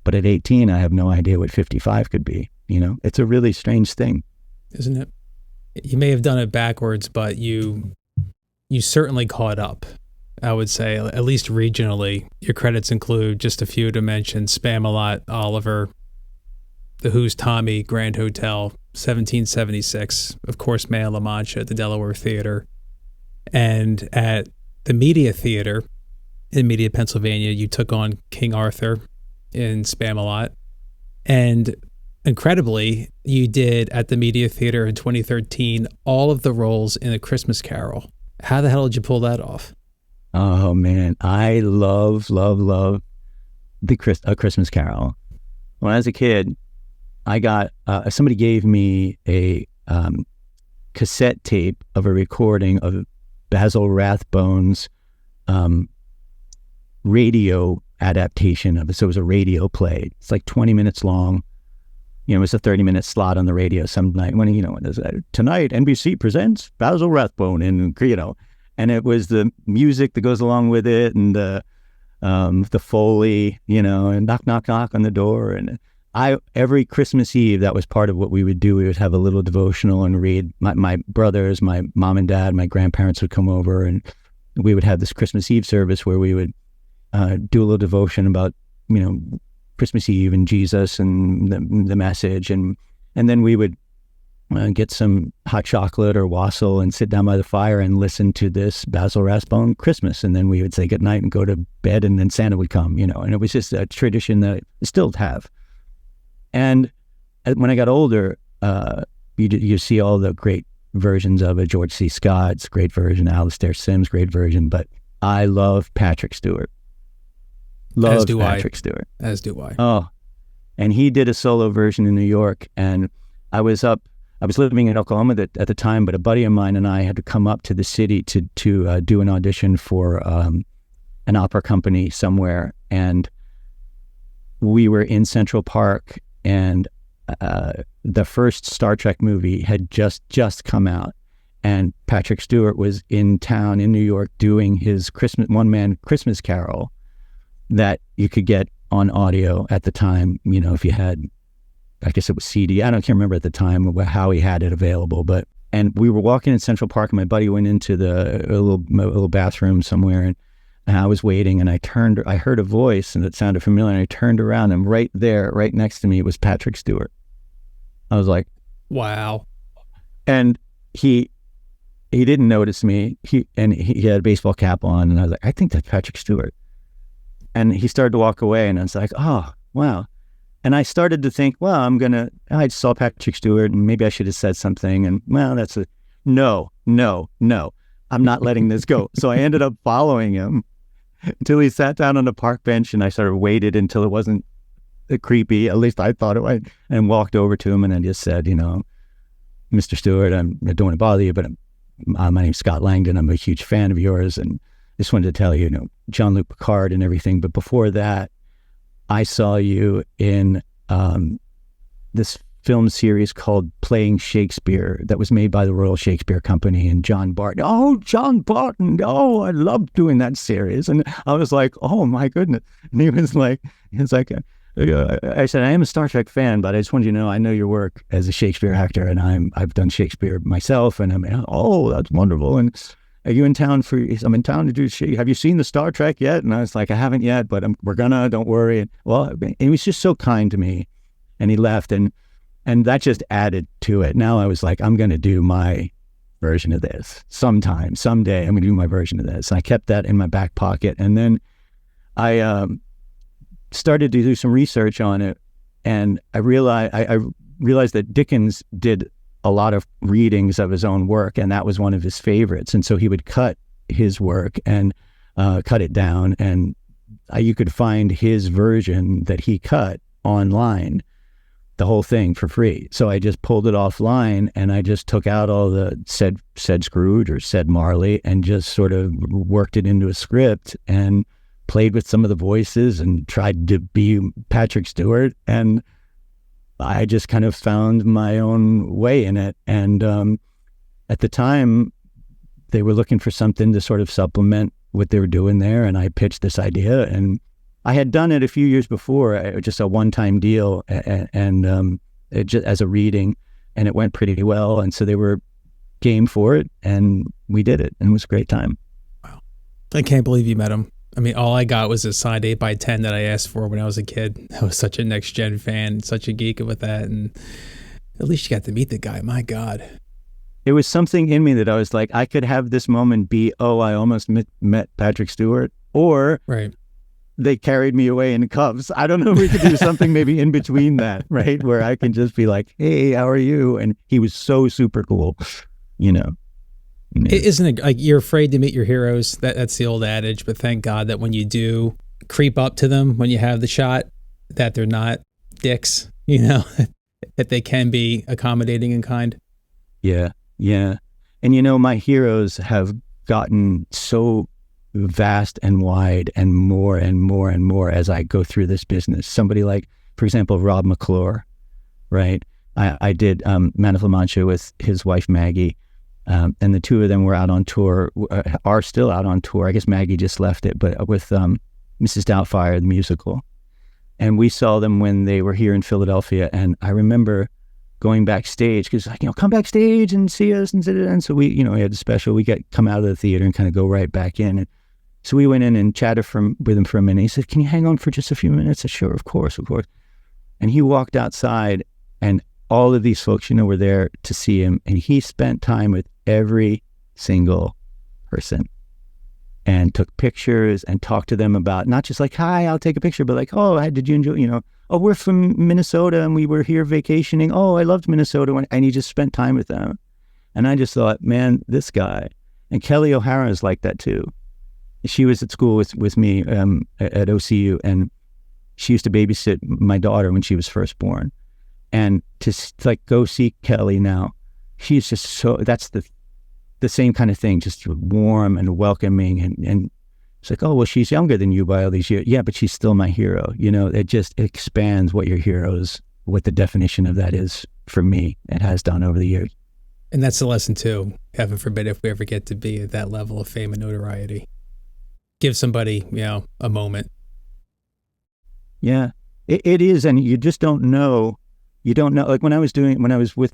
But at 18, I have no idea what 55 could be. It's a really strange thing. Isn't it? You may have done it backwards, but you certainly caught up. I would say, at least regionally. Your credits include, just a few to mention, Spam-A-Lot, Oliver, The Who's Tommy, Grand Hotel, 1776, of course, Man of La Mancha at the Delaware Theater. And at the Media Theater in Media, Pennsylvania, you took on King Arthur in Spam-A-Lot. And incredibly, you did at the Media Theater in 2013 all of the roles in A Christmas Carol. How the hell did you pull that off? Oh man, I love A Christmas Carol. When I was a kid, I got somebody gave me a cassette tape of a recording of Basil Rathbone's radio adaptation of it. So it was a radio play. It's like 20 minutes long. It was a 30-minute slot on the radio some night when there's tonight NBC presents Basil Rathbone, and it was the music that goes along with it, and the Foley, and knock, knock, knock on the door. And every Christmas Eve, that was part of what we would do. We would have a little devotional and read. My brothers, my mom and dad, my grandparents would come over, and we would have this Christmas Eve service where we would do a little devotion about, Christmas Eve and Jesus and the message. And then we would get some hot chocolate or wassail and sit down by the fire and listen to this Basil Rathbone Christmas. And then we would say goodnight and go to bed, and then Santa would come, and it was just a tradition that I still have. And when I got older, you see all the great versions of it. George C. Scott's great version, Alastair Sims' great version, but I love Patrick Stewart. Love Patrick Stewart. As do I. Oh, and he did a solo version in New York, and I was living in Oklahoma at the time, but a buddy of mine and I had to come up to the city to do an audition for an opera company somewhere, and we were in Central Park, and the first Star Trek movie had just come out, and Patrick Stewart was in town in New York doing his one-man Christmas Carol that you could get on audio at the time, if you had, I guess it was CD. Can't remember at the time how he had it available, and we were walking in Central Park, and my buddy went into a little bathroom somewhere, and I was waiting, and I heard a voice, and it sounded familiar, and I turned around, and right there, right next to me, was Patrick Stewart. I was like, wow. And he didn't notice me. He had a baseball cap on, and I was like, I think that's Patrick Stewart. And he started to walk away, and I was like, oh, wow. And I started to think, well, I saw Patrick Stewart, and maybe I should have said something. And well, no, no, no, I'm not letting this go. So I ended up following him until he sat down on a park bench, and I sort of waited until it wasn't creepy. At least I thought it was, and walked over to him, and I just said, Mr. Stewart, I don't want to bother you, but my name's Scott Langdon. I'm a huge fan of yours, and just wanted to tell you, Jean-Luc Picard and everything. But before that, I saw you in this film series called Playing Shakespeare that was made by the Royal Shakespeare Company and John Barton. Oh, John Barton. Oh, I loved doing that series. And I was like, oh my goodness. And he was like, I said, I am a Star Trek fan, but I just wanted you to know, I know your work as a Shakespeare actor, and I've done Shakespeare myself. And oh, that's wonderful. And are you in town I'm in town to do have you seen the Star Trek yet? And I was like, I haven't yet, but we're gonna, don't worry. And, well, he was just so kind to me, and he left. And that just added to it. Now I was like, I'm going to do my version of this sometday. I'm going to do my version of this. And I kept that in my back pocket. And then I started to do some research on it. And I realized that Dickens did a lot of readings of his own work, and that was one of his favorites. And so he would cut his work and cut it down. And you could find his version that he cut online, the whole thing, for free. So I just pulled it offline, and I just took out all the said Scrooge or said Marley, and just sort of worked it into a script and played with some of the voices and tried to be Patrick Stewart. And I just kind of found my own way in it. And at the time, they were looking for something to sort of supplement what they were doing there. And I pitched this idea, and I had done it a few years before, just a one-time deal, and it just as a reading, and it went pretty well. And so they were game for it, and we did it, and it was a great time. Wow. I can't believe you met him. I mean, all I got was a signed 8x10 that I asked for when I was a kid. I was such a Next Gen fan, such a geek with that, and at least you got to meet the guy. My God. It was something in me that I was like, I could have this moment be, oh, I almost met Patrick Stewart, or right, they carried me away in cuffs. I don't know if we could do something maybe in between that, right? Where I can just be like, hey, how are you? And he was so super cool, Isn't it like you're afraid to meet your heroes? That's the old adage, but thank God that when you do creep up to them, when you have the shot, that they're not dicks, that they can be accommodating and kind. Yeah. Yeah. And my heroes have gotten so vast and wide and more and more and more as I go through this business. Somebody like, for example, Rob McClure, right? I did Man of La Mancha with his wife, Maggie, and the two of them were out on tour, are still out on tour. I guess Maggie just left it, but with Mrs. Doubtfire, the musical. And we saw them when they were here in Philadelphia. And I remember going backstage, because come backstage and see us. And so we had a special, we come out of the theater and kind of go right back in. And so we went in and chatted with him for a minute. He said, can you hang on for just a few minutes? I said, sure, of course. And he walked outside, and all of these folks, were there to see him. And he spent time with every single person and took pictures and talked to them about, not just like, hi, I'll take a picture, but like, oh, did you enjoy, oh, we're from Minnesota and we were here vacationing. Oh, I loved Minnesota. And he just spent time with them. And I just thought, man, this guy. And Kelly O'Hara is like that too. She was at school with me at OCU, and she used to babysit my daughter when she was first born. And to like go see Kelly now, she's just so, that's the same kind of thing, just warm and welcoming. And it's like, oh, well, she's younger than you by all these years. Yeah, but she's still my hero. It just expands what the definition of that is for me. It has done over the years. And that's the lesson too. Heaven forbid if we ever get to be at that level of fame and notoriety. Give somebody, a moment. Yeah, it is. And you just don't know. You don't know. Like when I was with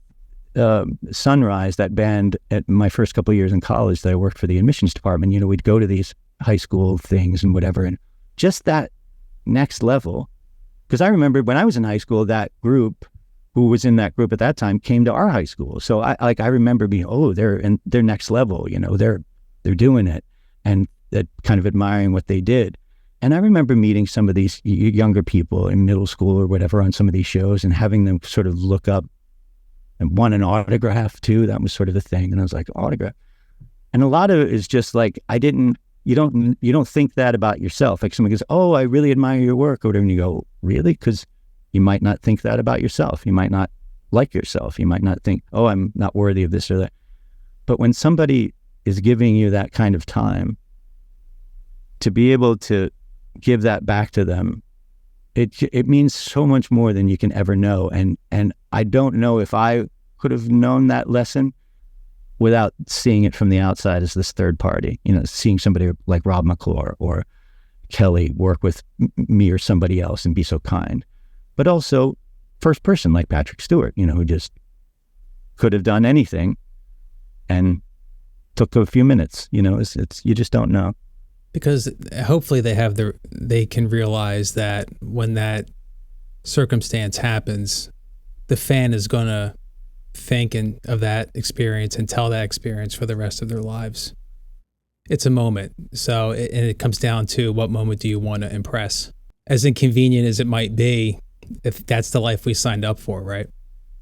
Sunrise, that band, at my first couple of years in college that I worked for the admissions department, we'd go to these high school things and whatever. And just that next level, because I remember when I was in high school, that group, who was in that group at that time, came to our high school. So I remember being, oh, they're in their next level, they're doing it. And that kind of admiring what they did. And I remember meeting some of these younger people in middle school or whatever on some of these shows and having them sort of look up and want an autograph too. That was sort of the thing. And I was like, autograph. And a lot of it is just like, you don't think that about yourself. Like someone goes, oh, I really admire your work or whatever. And you go, really? Because you might not think that about yourself. You might not like yourself. You might not think, oh, I'm not worthy of this or that. But when somebody is giving you that kind of time, to be able to give that back to them, it means so much more than you can ever know. And I don't know if I could have known that lesson without seeing it from the outside as this third party, seeing somebody like Rob McClure or Kelly work with me or somebody else and be so kind. But also first person like Patrick Stewart, who just could have done anything and took a few minutes. It's you just don't know. Because hopefully they can realize that when that circumstance happens, the fan is going to think of that experience and tell that experience for the rest of their lives. It's a moment. So it comes down to what moment do you want to impress? As inconvenient as it might be, if that's the life we signed up for, right?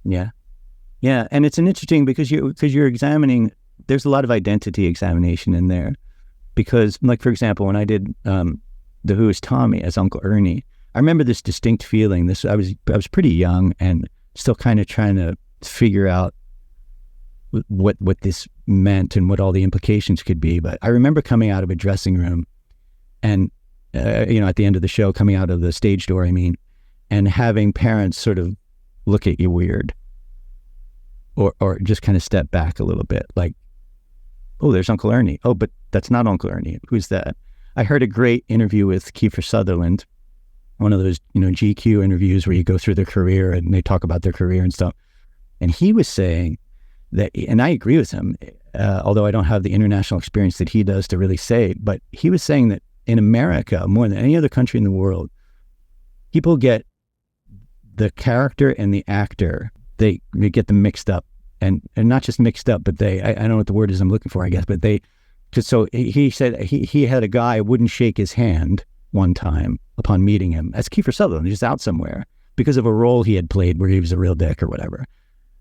Yeah. Yeah. And it's an interesting because you're examining, there's a lot of identity examination in there. Because, like, for example, when I did The Who's Tommy as Uncle Ernie, I remember this distinct feeling. I was pretty young and still kind of trying to figure out what this meant and what all the implications could be. But I remember coming out of a dressing room and, at the end of the show, coming out of the stage door, and having parents sort of look at you weird or just kind of step back a little bit, like, oh, there's Uncle Ernie. Oh, but that's not Uncle Ernie. Who's that? I heard a great interview with Kiefer Sutherland, one of those, GQ interviews where you go through their career and they talk about their career and stuff. And he was saying that, and I agree with him, although I don't have the international experience that he does to really say, but he was saying that in America, more than any other country in the world, people get the character and the actor, they get them mixed up. And not just mixed up, but I don't know what the word is I'm looking for, I guess, but so he said he had a guy wouldn't shake his hand one time upon meeting him as Kiefer Sutherland, just out somewhere because of a role he had played where he was a real dick or whatever.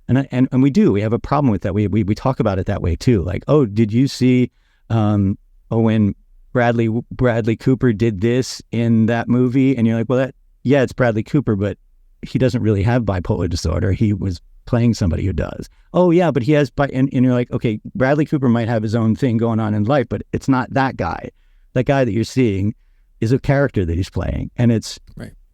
And we have a problem with that. We talk about it that way too. Like, oh, did you see, when Bradley Cooper did this in that movie? And you're like, well, yeah, it's Bradley Cooper, but he doesn't really have bipolar disorder. He was playing somebody who does. Oh yeah, but he has, and you're like, okay, Bradley Cooper might have his own thing going on in life, but it's not that guy. That guy that you're seeing is a character that he's playing. And it's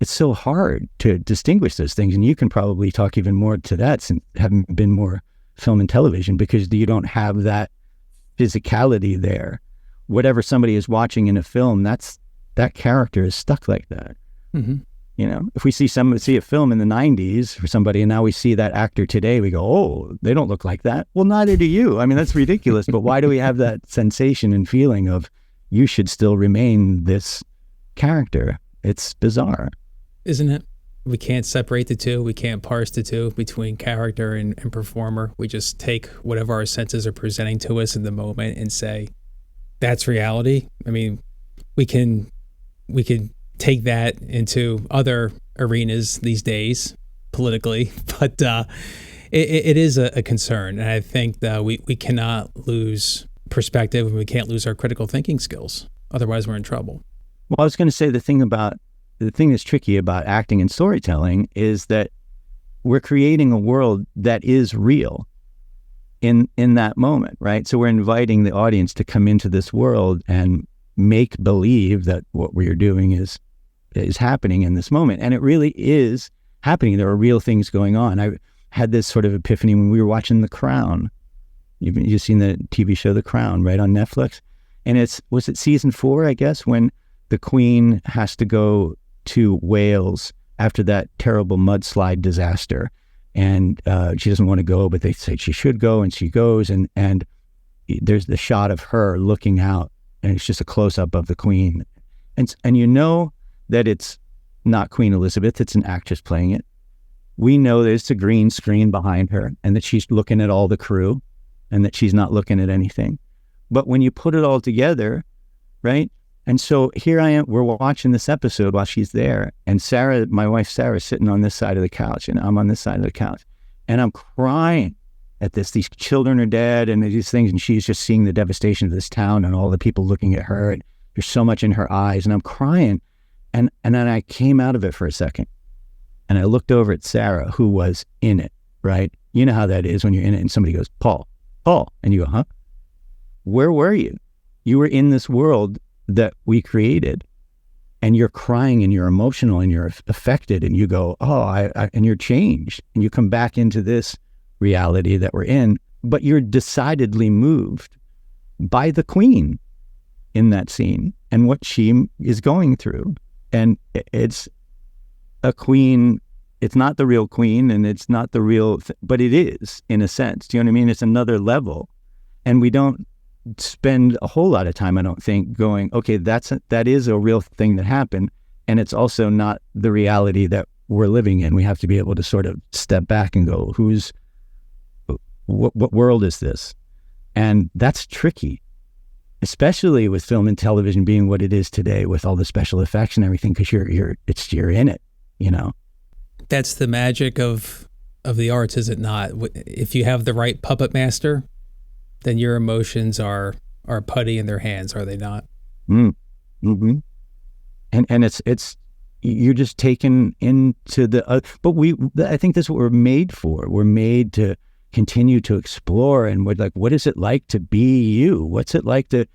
so hard to distinguish those things. And you can probably talk even more to that since having been more film and television, because you don't have that physicality there. Whatever somebody is watching in a film, that character is stuck like that. Mm-hmm. If we see a film in the 90s for somebody and now we see that actor today, we go, oh, they don't look like that. Well, neither do you. That's ridiculous. But why do we have that sensation and feeling of you should still remain this character? It's bizarre. Isn't it? We can't separate the two. We can't parse the two between character and performer. We just take whatever our senses are presenting to us in the moment and say, that's reality. We can take that into other arenas these days politically, but it is a concern. And I think that we cannot lose perspective and we can't lose our critical thinking skills. Otherwise we're in trouble. Well, I was going to say the thing that's tricky about acting and storytelling is that we're creating a world that is real in that moment, right? So we're inviting the audience to come into this world and make believe that what we're doing is happening in this moment. And it really is happening. There are real things going on. I had this sort of epiphany when we were watching The Crown. You've seen the TV show The Crown, right, on Netflix? And was it season 4, I guess, when the Queen has to go to Wales after that terrible mudslide disaster. And she doesn't want to go, but they say she should go, and she goes, and there's the shot of her looking out, and it's just a close-up of the Queen. And that it's not Queen Elizabeth, it's an actress playing it. We know there's a green screen behind her and that she's looking at all the crew and that she's not looking at anything. But when you put it all together, right? And so here I am, we're watching this episode while she's there, and Sarah, my wife Sarah, is sitting on this side of the couch and I'm on this side of the couch. And I'm crying at this. These children are dead and these things, and she's just seeing the devastation of this town and all the people looking at her. And there's so much in her eyes, and I'm crying. And then I came out of it for a second, and I looked over at Sarah, who was in it, right? You know how that is when you're in it and somebody goes, Paul, and you go, huh? Where were you? You were in this world that we created, and you're crying and you're emotional and you're affected, and you go, and you're changed, and you come back into this reality that we're in, but you're decidedly moved by the queen in that scene and what she is going through. And it's a queen. It's not the real queen, and it's not the real, but it is, in a sense. Do you know what I mean? It's another level. And we don't spend a whole lot of time, I don't think, going, okay, that is a real thing that happened. And it's also not the reality that we're living in. We have to be able to sort of step back and go, what world is this? And that's tricky, especially with film and television being what it is today, with all the special effects and everything, because you're in it, you know. That's the magic of the arts, is it not? If you have the right puppet master, then your emotions are putty in their hands, are they not? Mm-hmm. And it's you're just taken into the. But I think that's what we're made for. We're made to continue to explore, and we're like, what is it like to be you? What's it like to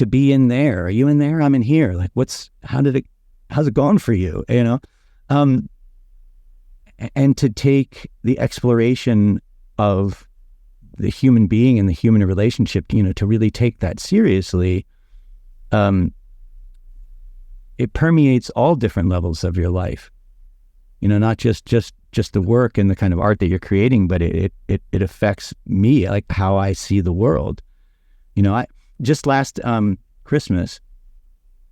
be in there? Are you in there? I'm in here. Like, how's it going for you? You know, and to take the exploration of the human being and the human relationship, you know, to really take that seriously, it permeates all different levels of your life. You know, not just the work and the kind of art that you're creating, but it affects me, like how I see the world. You know, I just last Christmas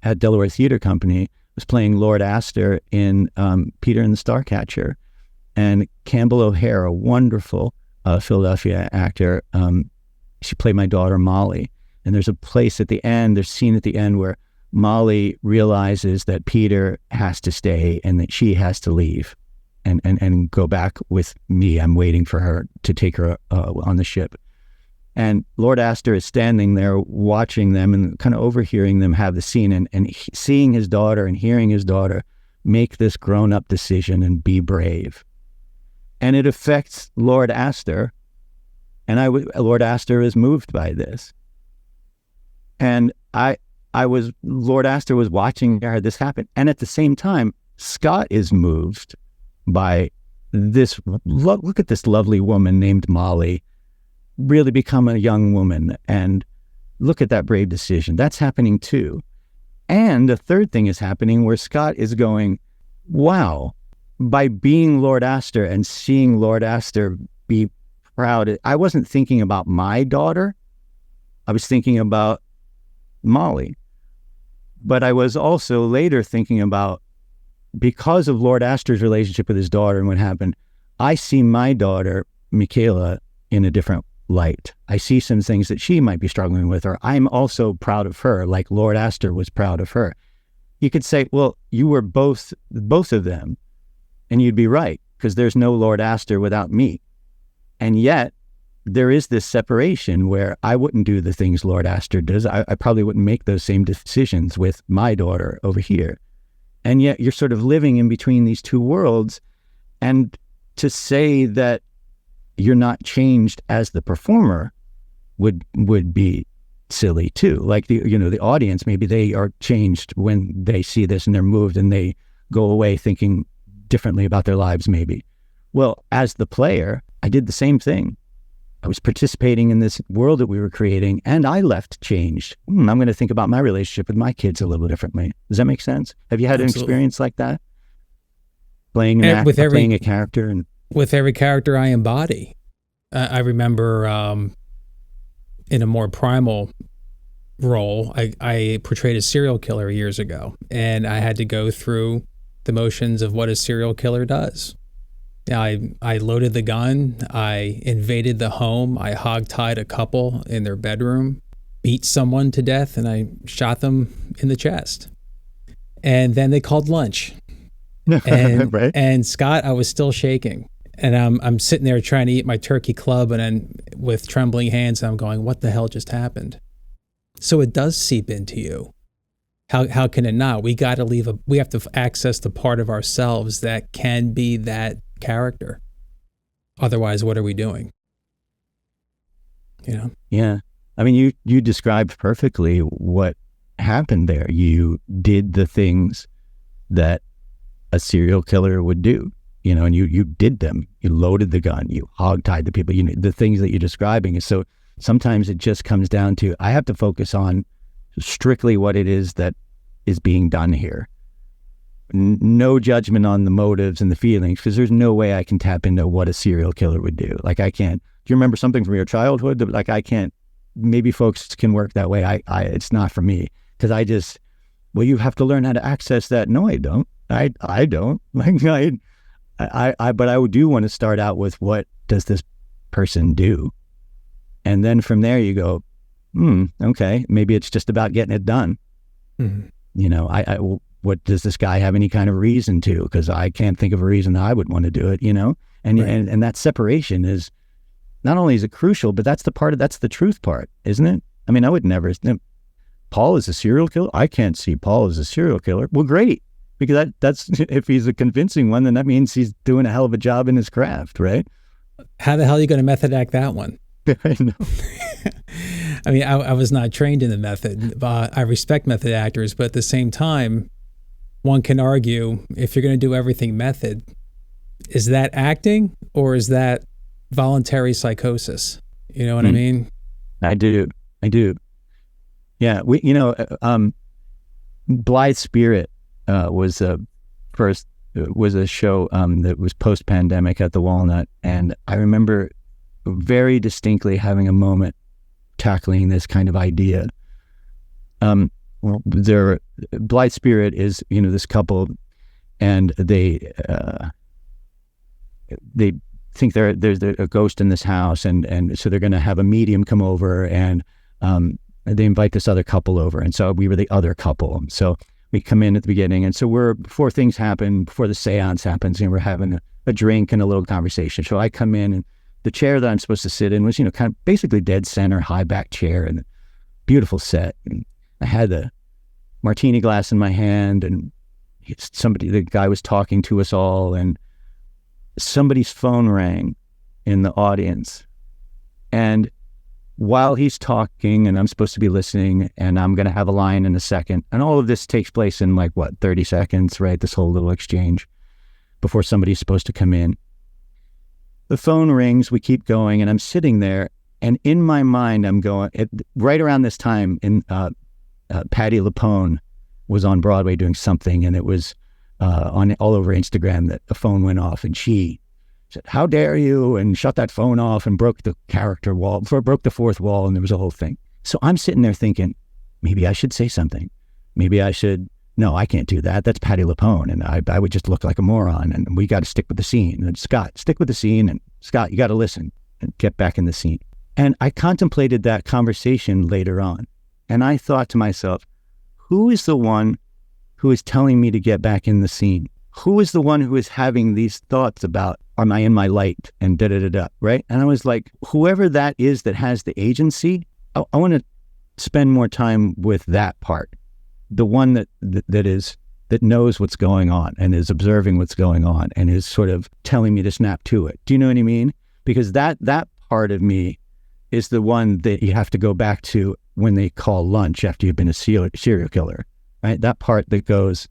at Delaware Theater Company was playing Lord Astor in Peter and the Starcatcher, and Campbell O'Hare, a wonderful Philadelphia actor, she played my daughter Molly. And there's a place at the end, there's a scene at the end where Molly realizes that Peter has to stay and that she has to leave and go back with me. I'm waiting for her to take her on the ship. And Lord Astor is standing there watching them and kind of overhearing them have the scene and seeing his daughter and hearing his daughter make this grown-up decision and be brave. And it affects Lord Astor, and Lord Astor is moved by this. And Lord Astor was watching this happen. And at the same time, Scott is moved by this. Look at this lovely woman named Molly really become a young woman, and look at that brave decision. That's happening too. And a third thing is happening where Scott is going, wow, by being Lord Astor and seeing Lord Astor be proud. I wasn't thinking about my daughter. I was thinking about Molly. But I was also later thinking about, because of Lord Astor's relationship with his daughter and what happened, I see my daughter, Michaela, in a different light. I see some things that she might be struggling with, or I'm also proud of her, like Lord Astor was proud of her. You could say, well, you were both of them, and you'd be right, because there's no Lord Astor without me. And yet, there is this separation where I wouldn't do the things Lord Astor does. I probably wouldn't make those same decisions with my daughter over here. And yet you're sort of living in between these two worlds. And to say that you're not changed as the performer would be silly too. Like the audience, maybe they are changed when they see this and they're moved and they go away thinking differently about their lives maybe. Well, as the player, I did the same thing. I was participating in this world that we were creating, and I left changed. I'm going to think about my relationship with my kids a little differently. Does that make sense? Have you had Absolutely. An experience like that? Playing a character? And with every character I embody. I remember in a more primal role, I portrayed a serial killer years ago, and I had to go through the motions of what a serial killer does. I loaded the gun, I invaded the home, I hogtied a couple in their bedroom, beat someone to death, and I shot them in the chest. And then they called lunch. And, right. And Scott, I was still shaking. And I'm sitting there trying to eat my turkey club, and then with trembling hands, I'm going, what the hell just happened? So it does seep into you. How can it not? We got to we have to access the part of ourselves that can be that character. Otherwise, what are we doing? You know? Yeah. I mean, you described perfectly what happened there. You did the things that a serial killer would do, you know, and you did them. You loaded the gun, you hogtied the people, you know, the things that you're describing. And so sometimes it just comes down to, I have to focus on strictly what it is that is being done here. No judgment on the motives and the feelings, because there's no way I can tap into what a serial killer would do. Like, I can't. Do you remember something from your childhood? Like, I can't. Maybe folks can work that way. I it's not for me, because well, you have to learn how to access that. No, I don't. I don't. Like, but I do want to start out with, what does this person do? And then from there you go, okay, maybe it's just about getting it done. Mm-hmm. You know, what does this guy have any kind of reason to? Because I can't think of a reason I would want to do it, you know? And, right. and that separation is, not only is it crucial, but that's the truth part, isn't it? I mean, I would never, Paul is a serial killer? I can't see Paul as a serial killer. Well, great. Because that's, if he's a convincing one, then that means he's doing a hell of a job in his craft, right? How the hell are you going to method act that one? I know. I mean, I was not trained in the method, but I respect method actors, but at the same time, one can argue, if you're going to do everything method, is that acting or is that voluntary psychosis? You know what I mean? I do. Yeah. Blithe Spirit was a show that was post-pandemic at the Walnut. And I remember very distinctly having a moment tackling this kind of idea. Blithe Spirit is, you know, this couple, and they think there's a ghost in this house, and so they're going to have a medium come over, and they invite this other couple over, and so we were the other couple. So we come in at the beginning, and so before things happen, before the seance happens, and we're having a drink and a little conversation. So I come in, and the chair that I'm supposed to sit in was, you know, kind of basically dead center, high back chair, and beautiful set. And I had the martini glass in my hand, and the guy was talking to us all, and somebody's phone rang in the audience. And while he's talking, and I'm supposed to be listening, and I'm going to have a line in a second, and all of this takes place in 30 seconds, right? This whole little exchange before somebody's supposed to come in. The phone rings, we keep going, and I'm sitting there, and in my mind, I'm going, right around this time, Patti LuPone was on Broadway doing something, and it was all over Instagram that the phone went off, and she said, "How dare you?" and shut that phone off, and broke the character wall, broke the fourth wall, and there was a whole thing. So I'm sitting there thinking, maybe I should say something. Maybe I should. No, I can't do that. That's Patti LuPone, and I would just look like a moron, and we got to stick with the scene. And Scott, stick with the scene, and Scott, you got to listen and get back in the scene. And I contemplated that conversation later on, and I thought to myself, who is the one who is telling me to get back in the scene? Who is the one who is having these thoughts about, am I in my light, and da-da-da-da, right? And I was like, whoever that is that has the agency, I want to spend more time with that part. The one that knows what's going on and is observing what's going on and is sort of telling me to snap to it. Do you know what I mean? Because that part of me is the one that you have to go back to when they call lunch after you've been a serial killer, right? That part that goes,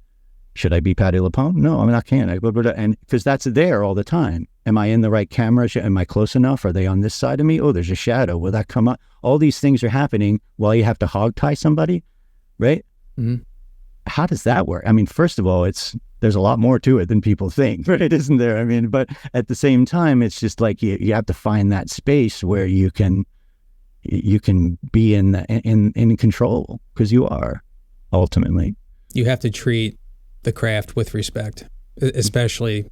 should I be Patti LuPone? No, I mean, I can't. And because that's there all the time. Am I in the right camera? Am I close enough? Are they on this side of me? Oh, there's a shadow. Will that come up? All these things are happening while you have to hogtie somebody, right? Mm-hmm. How does that work? I mean, first of all, there's a lot more to it than people think, right? Isn't there? I mean, but at the same time, it's just like you have to find that space where you can be in control, because you are ultimately. You have to treat the craft with respect, especially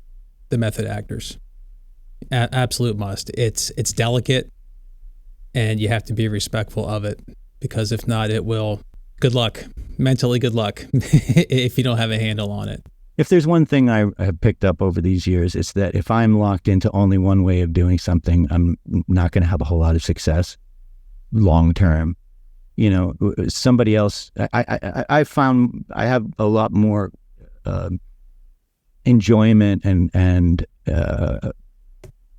the method actors. Absolute must. It's delicate, and you have to be respectful of it, because if not, it will. Good luck. Mentally, good luck if you don't have a handle on it. if there's one thing I have picked up over these years, it's that if I'm locked into only one way of doing something, I'm not going to have a whole lot of success long term. You know, somebody else, I found I have a lot more enjoyment and a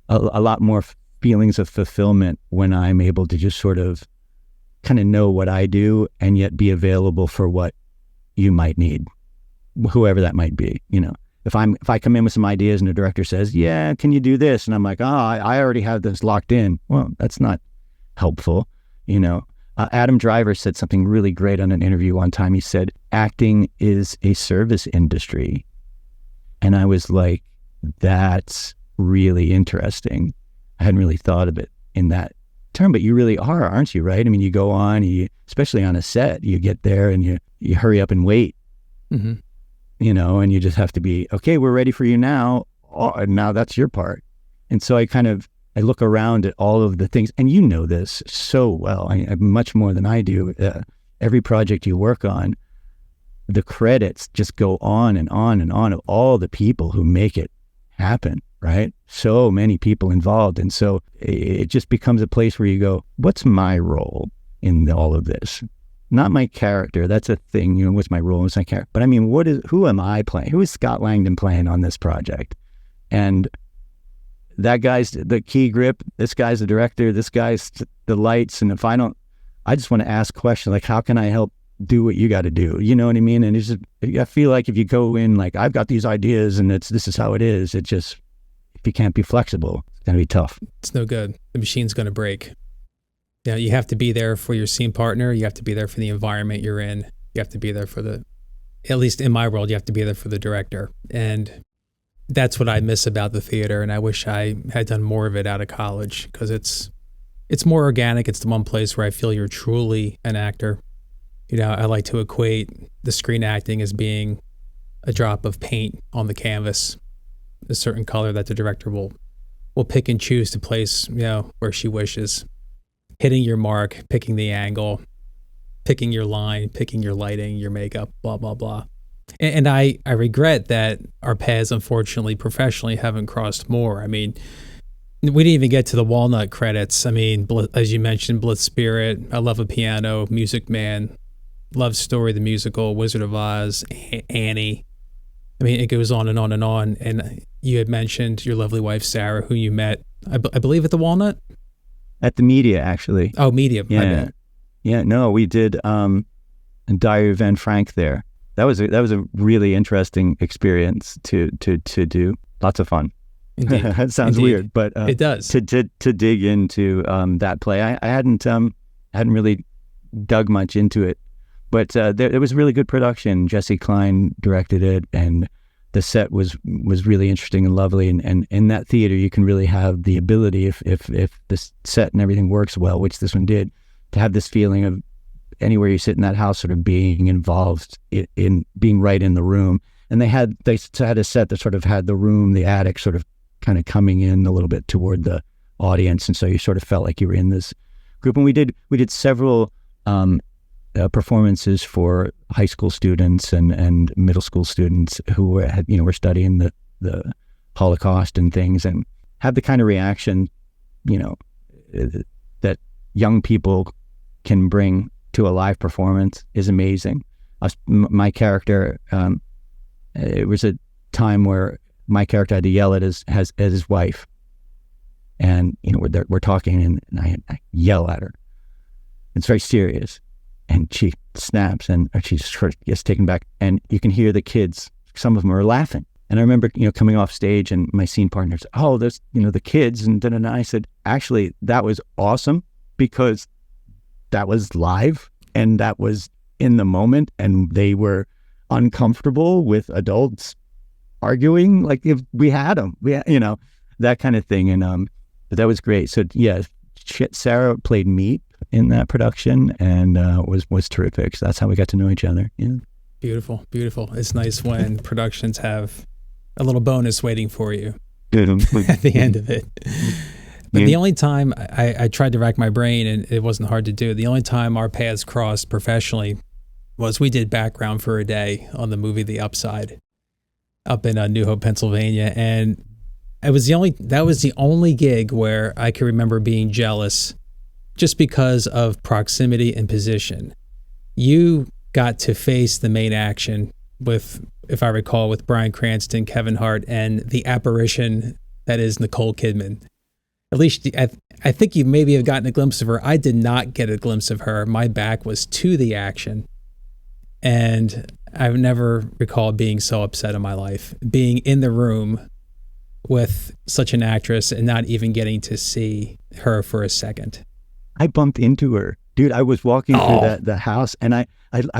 lot more feelings of fulfillment when I'm able to just sort of kind of know what I do and yet be available for what you might need, whoever that might be. You know, if I come in with some ideas and the director says, yeah, can you do this? And I'm like, I already have this locked in. Well, that's not helpful. You know, Adam Driver said something really great on an interview one time. He said, acting is a service industry. And I was like, that's really interesting. I hadn't really thought of it in that term, but you really are, aren't you? Right? I mean, you go on, especially on a set, you get there and you hurry up and wait, mm-hmm. you know, and you just have to be, okay, we're ready for you now. Oh, and now that's your part. And so I look around at all of the things, and you know this so well, much more than I do. Every project you work on, the credits just go on and on and on of all the people who make it happen, right? So many people involved. And so it just becomes a place where you go, what's my role in all of this? Not my character. That's a thing, you know, what's my role? What's my character? But I mean, who am I playing? Who is Scott Langdon playing on this project? And that guy's the key grip, this guy's the director, this guy's the lights. And I just want to ask questions like, how can I help do what you got to do? You know what I mean? And it's just, I feel like if you go in like, I've got these ideas and this is how it is, it just, if you can't be flexible, it's going to be tough. It's no good. The machine's going to break. You know, you have to be there for your scene partner. You have to be there for the environment you're in. You have to be there for at least in my world, you have to be there for the director. And that's what I miss about the theater. And I wish I had done more of it out of college, because it's more organic. It's the one place where I feel you're truly an actor. You know, I like to equate the screen acting as being a drop of paint on the canvas, a certain color that the director will pick and choose to place, you know, where she wishes. Hitting your mark, picking the angle, picking your line, picking your lighting, your makeup, blah, blah, blah. And I regret that our paths, unfortunately, professionally haven't crossed more. I mean, we didn't even get to the Walnut credits. I mean, as you mentioned, Blitz Spirit, I Love a Piano, Music Man, Love Story, the musical, Wizard of Oz, Annie. I mean, it goes on and on and on. And you had mentioned your lovely wife, Sarah, who you met, I believe, at the Walnut? At the Media, actually. Oh, Media. Yeah. Yeah, no, we did Diary of Anne Frank there. That was a really interesting experience to do. Lots of fun. That sounds weird, but it does. To dig into that play, I hadn't really dug much into it, but there was a really good production. Jesse Klein directed it, and the set was really interesting and lovely. And in that theater, you can really have the ability, if the set and everything works well, which this one did, to have this feeling of anywhere you sit in that house, sort of being involved in being right in the room. And they had a set that sort of had the room, the attic, sort of kind of coming in a little bit toward the audience, and so you sort of felt like you were in this group. And we did several performances for high school students and middle school students who were studying the Holocaust and things, and had the kind of reaction, you know, that young people can bring to a live performance is amazing. My character, it was a time where my character had to yell at his wife, and you know we're talking, and I yell at her. It's very serious, and she snaps, and she sort of gets taken back, and you can hear the kids. Some of them are laughing, and I remember coming off stage, and my scene partner said, "Oh, there's the kids," and then I said, "Actually, that was awesome because that was live, and that was in the moment, and they were uncomfortable with adults arguing, like if we had them, that kind of thing." And but that was great. So yeah, Sarah played Meat in that production, and was terrific. So that's how we got to know each other. Yeah. Beautiful. It's nice when productions have a little bonus waiting for you at the end of it. But the only time I tried to rack my brain, and it wasn't hard to do, the only time our paths crossed professionally was we did background for a day on the movie The Upside. up in New Hope, Pennsylvania, and that was the only gig where I can remember being jealous, just because of proximity and position. You got to face the main action with, if I recall, with Bryan Cranston, Kevin Hart, and the apparition that is Nicole Kidman. At least I think you maybe have gotten a glimpse of her. I did not get a glimpse of her. My back was to the action. And I've never recalled being so upset in my life, being in the room with such an actress and not even getting to see her for a second. I bumped into her. Dude, I was walking through the house, and I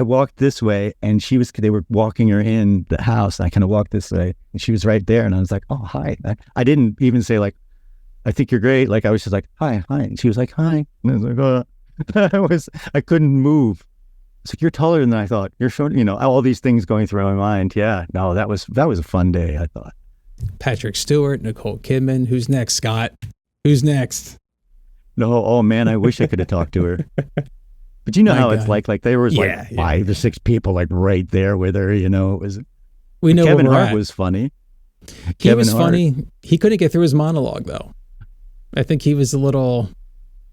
walked this way, and they were walking her in the house. And I kind of walked this way, and she was right there. And I was like, oh, hi. I didn't even say, like, I think you're great. Like, I was just like, hi. And she was like, hi. And I was like, I couldn't move. It's like, you're taller than I thought. You're short, all these things going through my mind. Yeah, no, that was a fun day, I thought. Patrick Stewart, Nicole Kidman. Who's next, Scott? Who's next? No, oh man, I wish I could have talked to her. But you know how it's like there was like 5 or 6 people like right there with her, it was. We know Kevin Hart was funny. He was funny. He couldn't get through his monologue though. I think he was a little,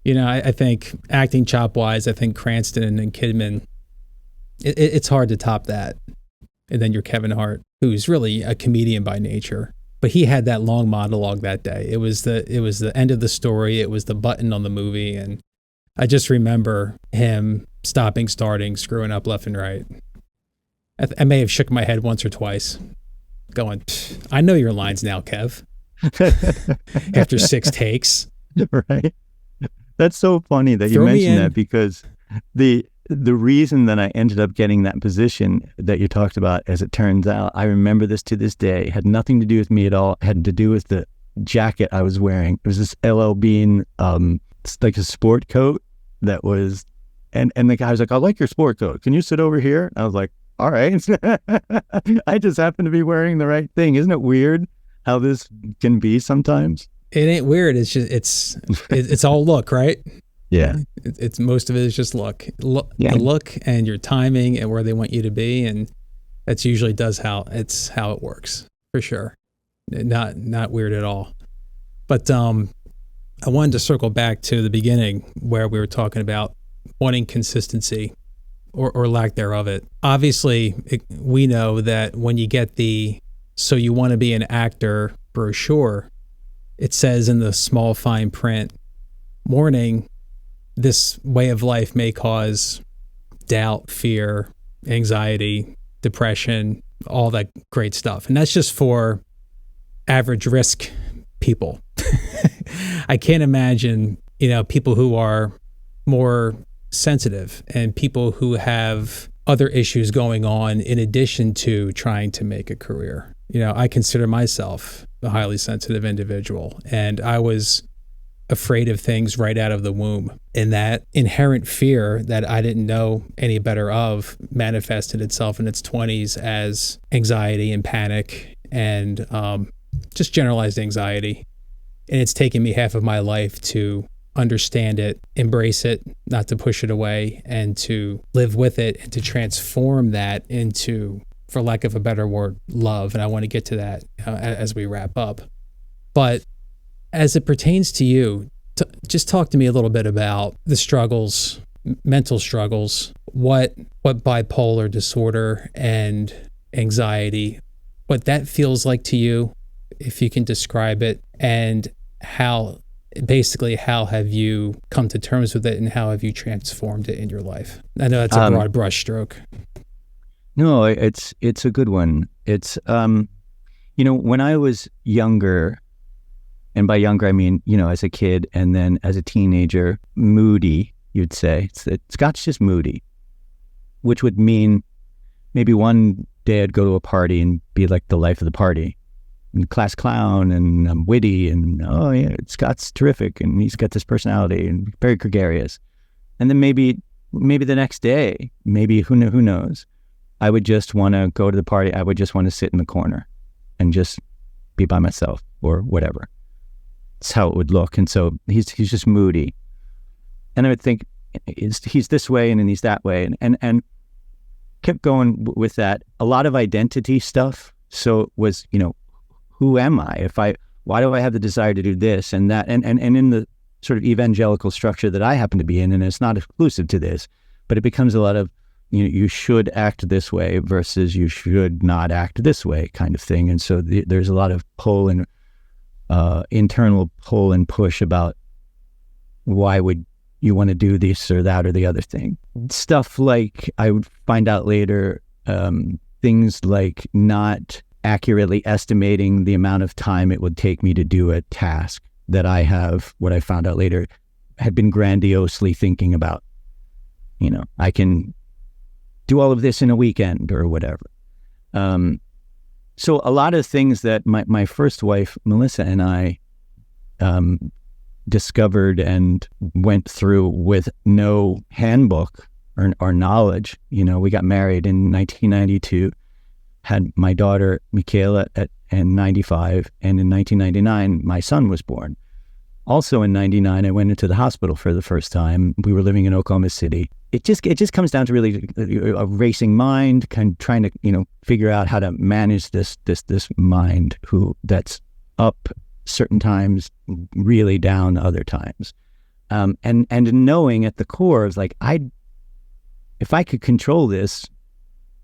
I think acting chop wise, I think Cranston and Kidman, it's hard to top that. And then you're Kevin Hart, who's really a comedian by nature. But he had that long monologue that day. It was the end of the story. It was the button on the movie. And I just remember him stopping, starting, screwing up left and right. I may have shook my head once or twice, going, I know your lines now, Kev. After 6 takes. Right. That's so funny that you mentioned that, because the reason that I ended up getting that position that you talked about, as it turns out, I remember this to this day, had nothing to do with me at all. It had to do with the jacket I was wearing. It was this LL Bean, it's like a sport coat that was, and the guy was like, I like your sport coat. Can you sit over here? I was like, all right. I just happen to be wearing the right thing. Isn't it weird how this can be sometimes? It ain't weird. It's just, it's all look, right? Yeah. It's most of it is just look. The look and your timing and where they want you to be, and that's usually how it works, for sure. Not weird at all. But I wanted to circle back to the beginning where we were talking about wanting consistency or lack thereof it. Obviously, we know that when you get so you want to be an actor brochure, it says in the small fine print, warning, this way of life may cause doubt, fear, anxiety, depression, all that great stuff. And that's just for average risk people. I can't imagine, people who are more sensitive and people who have other issues going on in addition to trying to make a career. I consider myself a highly sensitive individual, and I was afraid of things right out of the womb. And that inherent fear that I didn't know any better of manifested itself in its 20s as anxiety and panic and just generalized anxiety. And it's taken me half of my life to understand it, embrace it, not to push it away, and to live with it and to transform that into, for lack of a better word, love. And I want to get to that as we wrap up. But as it pertains to you, just talk to me a little bit about the struggles, mental struggles, what bipolar disorder and anxiety, what that feels like to you, if you can describe it, and how have you come to terms with it, and how have you transformed it in your life? I know that's a broad brush stroke. No, it's a good one. It's, when I was younger, and by younger, I mean, as a kid and then as a teenager, moody, you'd say. Scott's just moody, which would mean maybe one day I'd go to a party and be like the life of the party, and class clown, and I'm witty, and oh yeah, Scott's terrific, and he's got this personality and very gregarious. And then maybe the next day, maybe who knows, I would just want to go to the party. I would just want to sit in the corner and just be by myself or whatever. That's how it would look. And so he's just moody. And I would think he's this way and then he's that way. And kept going with that. A lot of identity stuff So it was, who am I? Why do I have the desire to do this and that? And in the sort of evangelical structure that I happen to be in, and it's not exclusive to this, but it becomes a lot of, you should act this way versus you should not act this way kind of thing. And so there's a lot of pull and internal pull and push about why would you want to do this or that or the other thing. Stuff like, I would find out later, things like not accurately estimating the amount of time it would take me to do a task that I have, what I found out later, had been grandiosely thinking about. I can do all of this in a weekend or whatever. So a lot of things that my first wife, Melissa, and I discovered and went through with no handbook or knowledge. We got married in 1992, had my daughter, Michaela, in 95, and in 1999, my son was born. Also in 99, I went into the hospital for the first time. We were living in Oklahoma City. It just comes down to really a racing mind, kind of trying to, figure out how to manage this mind that's up certain times, really down other times. And knowing at the core is like, if I could control this,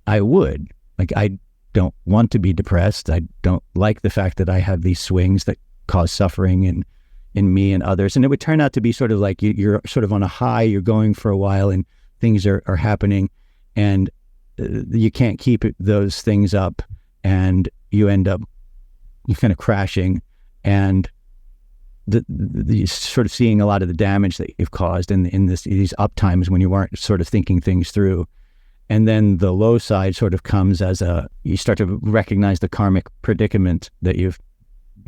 I would. Like, I don't want to be depressed. I don't like the fact that I have these swings that cause suffering in me and others. And it would turn out to be sort of like you're sort of on a high, you're going for a while and things are happening and you can't keep those things up and you end up kind of crashing and the sort of seeing a lot of the damage that you've caused in these up times when you weren't sort of thinking things through. And then the low side sort of comes as you start to recognize the karmic predicament that you've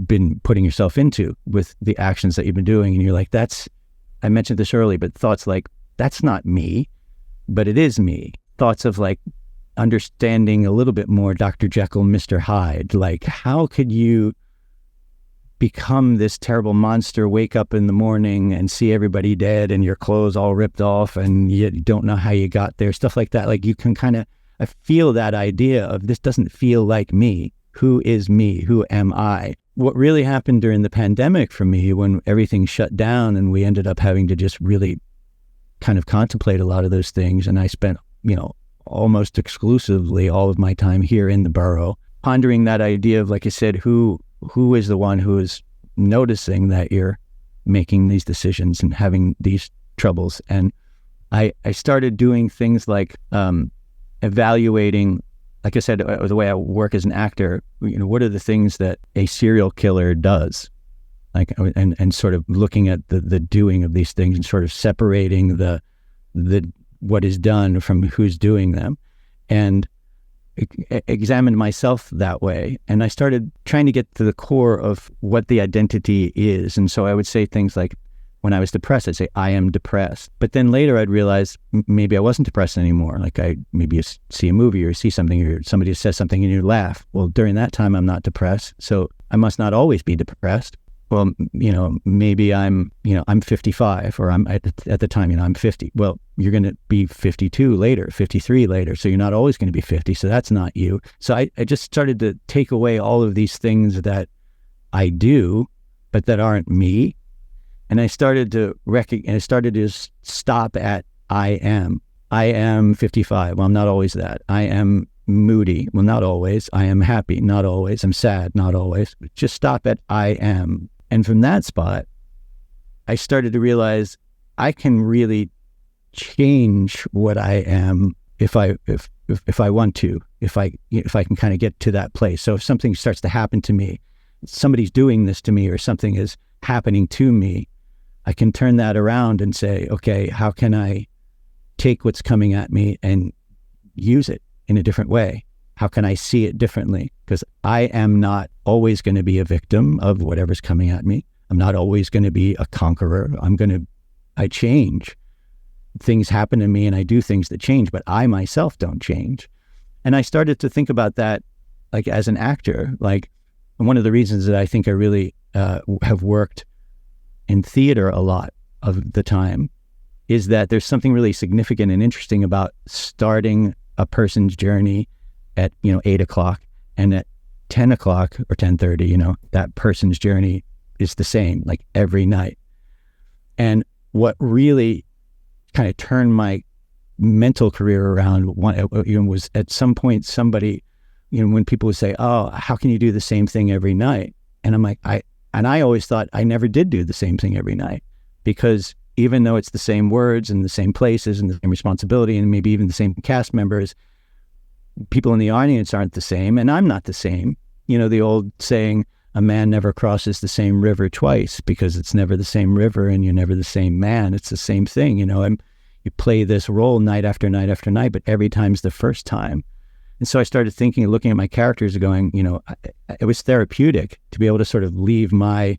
been putting yourself into with the actions that you've been doing. And you're like, I mentioned this earlier, but thoughts like, that's not me, but it is me. Thoughts of like understanding a little bit more Dr. Jekyll, Mr. Hyde. Like, how could you become this terrible monster, wake up in the morning and see everybody dead and your clothes all ripped off and you don't know how you got there, stuff like that. Like, you can I feel that idea of this doesn't feel like me. Who is me? Who am I? What really happened during the pandemic for me, when everything shut down and we ended up having to just really kind of contemplate a lot of those things. And I spent, almost exclusively all of my time here in the borough, pondering that idea of, like I said, who is the one who is noticing that you're making these decisions and having these troubles. And I started doing things like evaluating, like I said, the way I work as an actor, what are the things that a serial killer does? Like, and sort of looking at the doing of these things and sort of separating the what is done from who's doing them, and examined myself that way. And I started trying to get to the core of what the identity is. And so I would say things like, when I was depressed, I'd say, I am depressed. But then later I'd realize maybe I wasn't depressed anymore. Like, maybe see a movie or see something or somebody says something and you laugh. Well, during that time, I'm not depressed. So I must not always be depressed. Well, maybe I'm 55, or I'm at the time, I'm 50. Well, you're going to be 52 later, 53 later. So you're not always going to be 50. So that's not you. So I just started to take away all of these things that I do, but that aren't me. And I started to stop at I am 55. Well, I'm not always that. I am moody. Well, not always. I am happy. Not always. I'm sad. Not always. Just stop at I am. And from that spot, I started to realize I can really change what I am if I want to, if I can kind of get to that place. So if something starts to happen to me, somebody's doing this to me, or something is happening to me, I can turn that around and say, okay, how can I take what's coming at me and use it in a different way? How can I see it differently? Because I am not always going to be a victim of whatever's coming at me. I'm not always going to be a conqueror. I change. Things happen to me and I do things that change, but I myself don't change. And I started to think about that, like, as an actor. Like, one of the reasons that I think I really have worked in theater a lot of the time is that there's something really significant and interesting about starting a person's journey at 8 o'clock and at 10 o'clock or 10:30, that person's journey is the same, like every night. And what really kind of turned my mental career around was at some point somebody, when people would say, oh, how can you do the same thing every night? And I'm like, I always thought I never did do the same thing every night, because even though it's the same words and the same places and the same responsibility and maybe even the same cast members, people in the audience aren't the same, and I'm not the same. The old saying, a man never crosses the same river twice, because it's never the same river and you're never the same man. It's the same thing, you play this role night after night after night, but every time's the first time. And so I started thinking, looking at my characters and going, it was therapeutic to be able to sort of leave my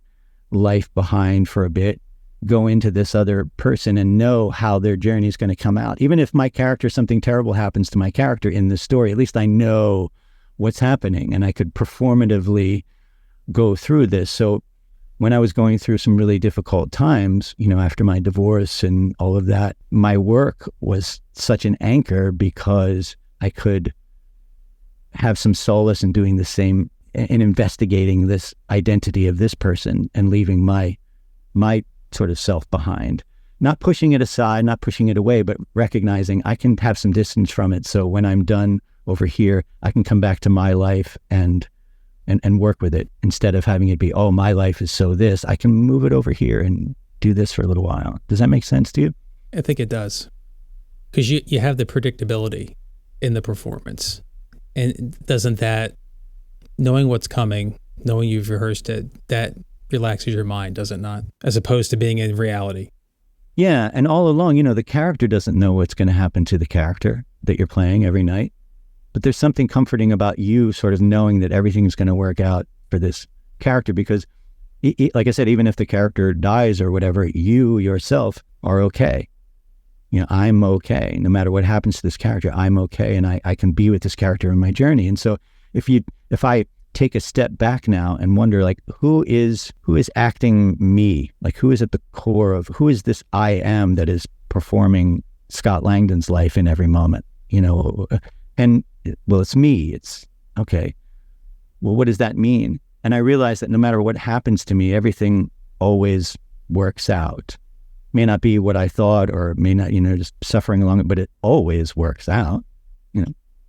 life behind for a bit, go into this other person and know how their journey is going to come out. Even if my character, something terrible happens to my character in this story, at least I know what's happening and I could performatively go through this. So when I was going through some really difficult times, after my divorce and all of that, my work was such an anchor because I could have some solace in doing the same, in investigating this identity of this person and leaving my sort of self behind, not pushing it aside, not pushing it away, but recognizing I can have some distance from it. So when I'm done over here, I can come back to my life and work with it, instead of having it be, oh, my life is so this. I can move it over here and do this for a little while. Does that make sense to you? I think it does, because you have the predictability in the performance, and doesn't that, knowing what's coming, knowing you've rehearsed it, that relaxes your mind, does it not? As opposed to being in reality. Yeah, and all along, the character doesn't know what's going to happen to the character that you're playing every night. But there's something comforting about you sort of knowing that everything's going to work out for this character, because, like I said, even if the character dies or whatever, you yourself are okay. I'm okay. No matter what happens to this character, I'm okay, and I can be with this character in my journey. And so if I take a step back now and wonder, like, who is acting me? Like, who is at the core of, who is this I am that is performing Scott Langdon's life in every moment? And well, it's me. It's okay. Well, what does that mean? And I realized that no matter what happens to me, everything always works out. May not be what I thought, or may not, just suffering along it, but it always works out.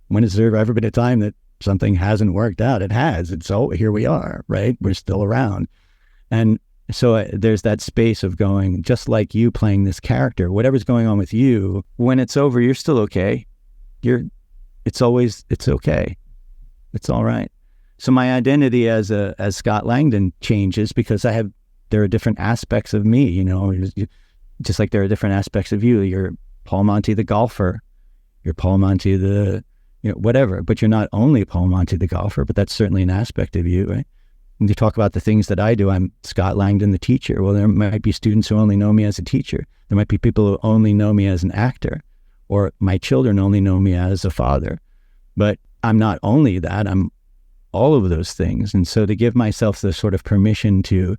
When has there ever been a time that something hasn't worked out? It has. It's, oh, here we are, right? We're still around. And so there's that space of going, just like you playing this character, whatever's going on with you, when it's over, you're still okay. It's okay. It's all right. So my identity as Scott Langdon changes because there are different aspects of me, just like there are different aspects of you. You're Paul Monty the golfer. You're Paul Monty the, whatever, but you're not only Paul Monty the golfer, but that's certainly an aspect of you, right? When you talk about the things that I do, I'm Scott Langdon the teacher. Well, there might be students who only know me as a teacher. There might be people who only know me as an actor, or my children only know me as a father. But I'm not only that, I'm all of those things. And so to give myself the sort of permission to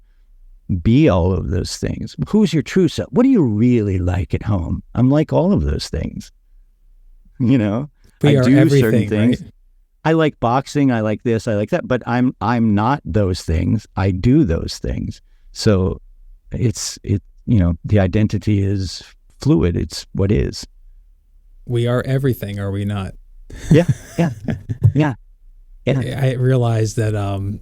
be all of those things. Who's your true self? What do you really like at home? I'm like all of those things. I do certain things. Right? I like boxing, I like this, I like that, but I'm not those things. I do those things. So the identity is fluid. It's what is. We are everything, are we not? Yeah. I realized that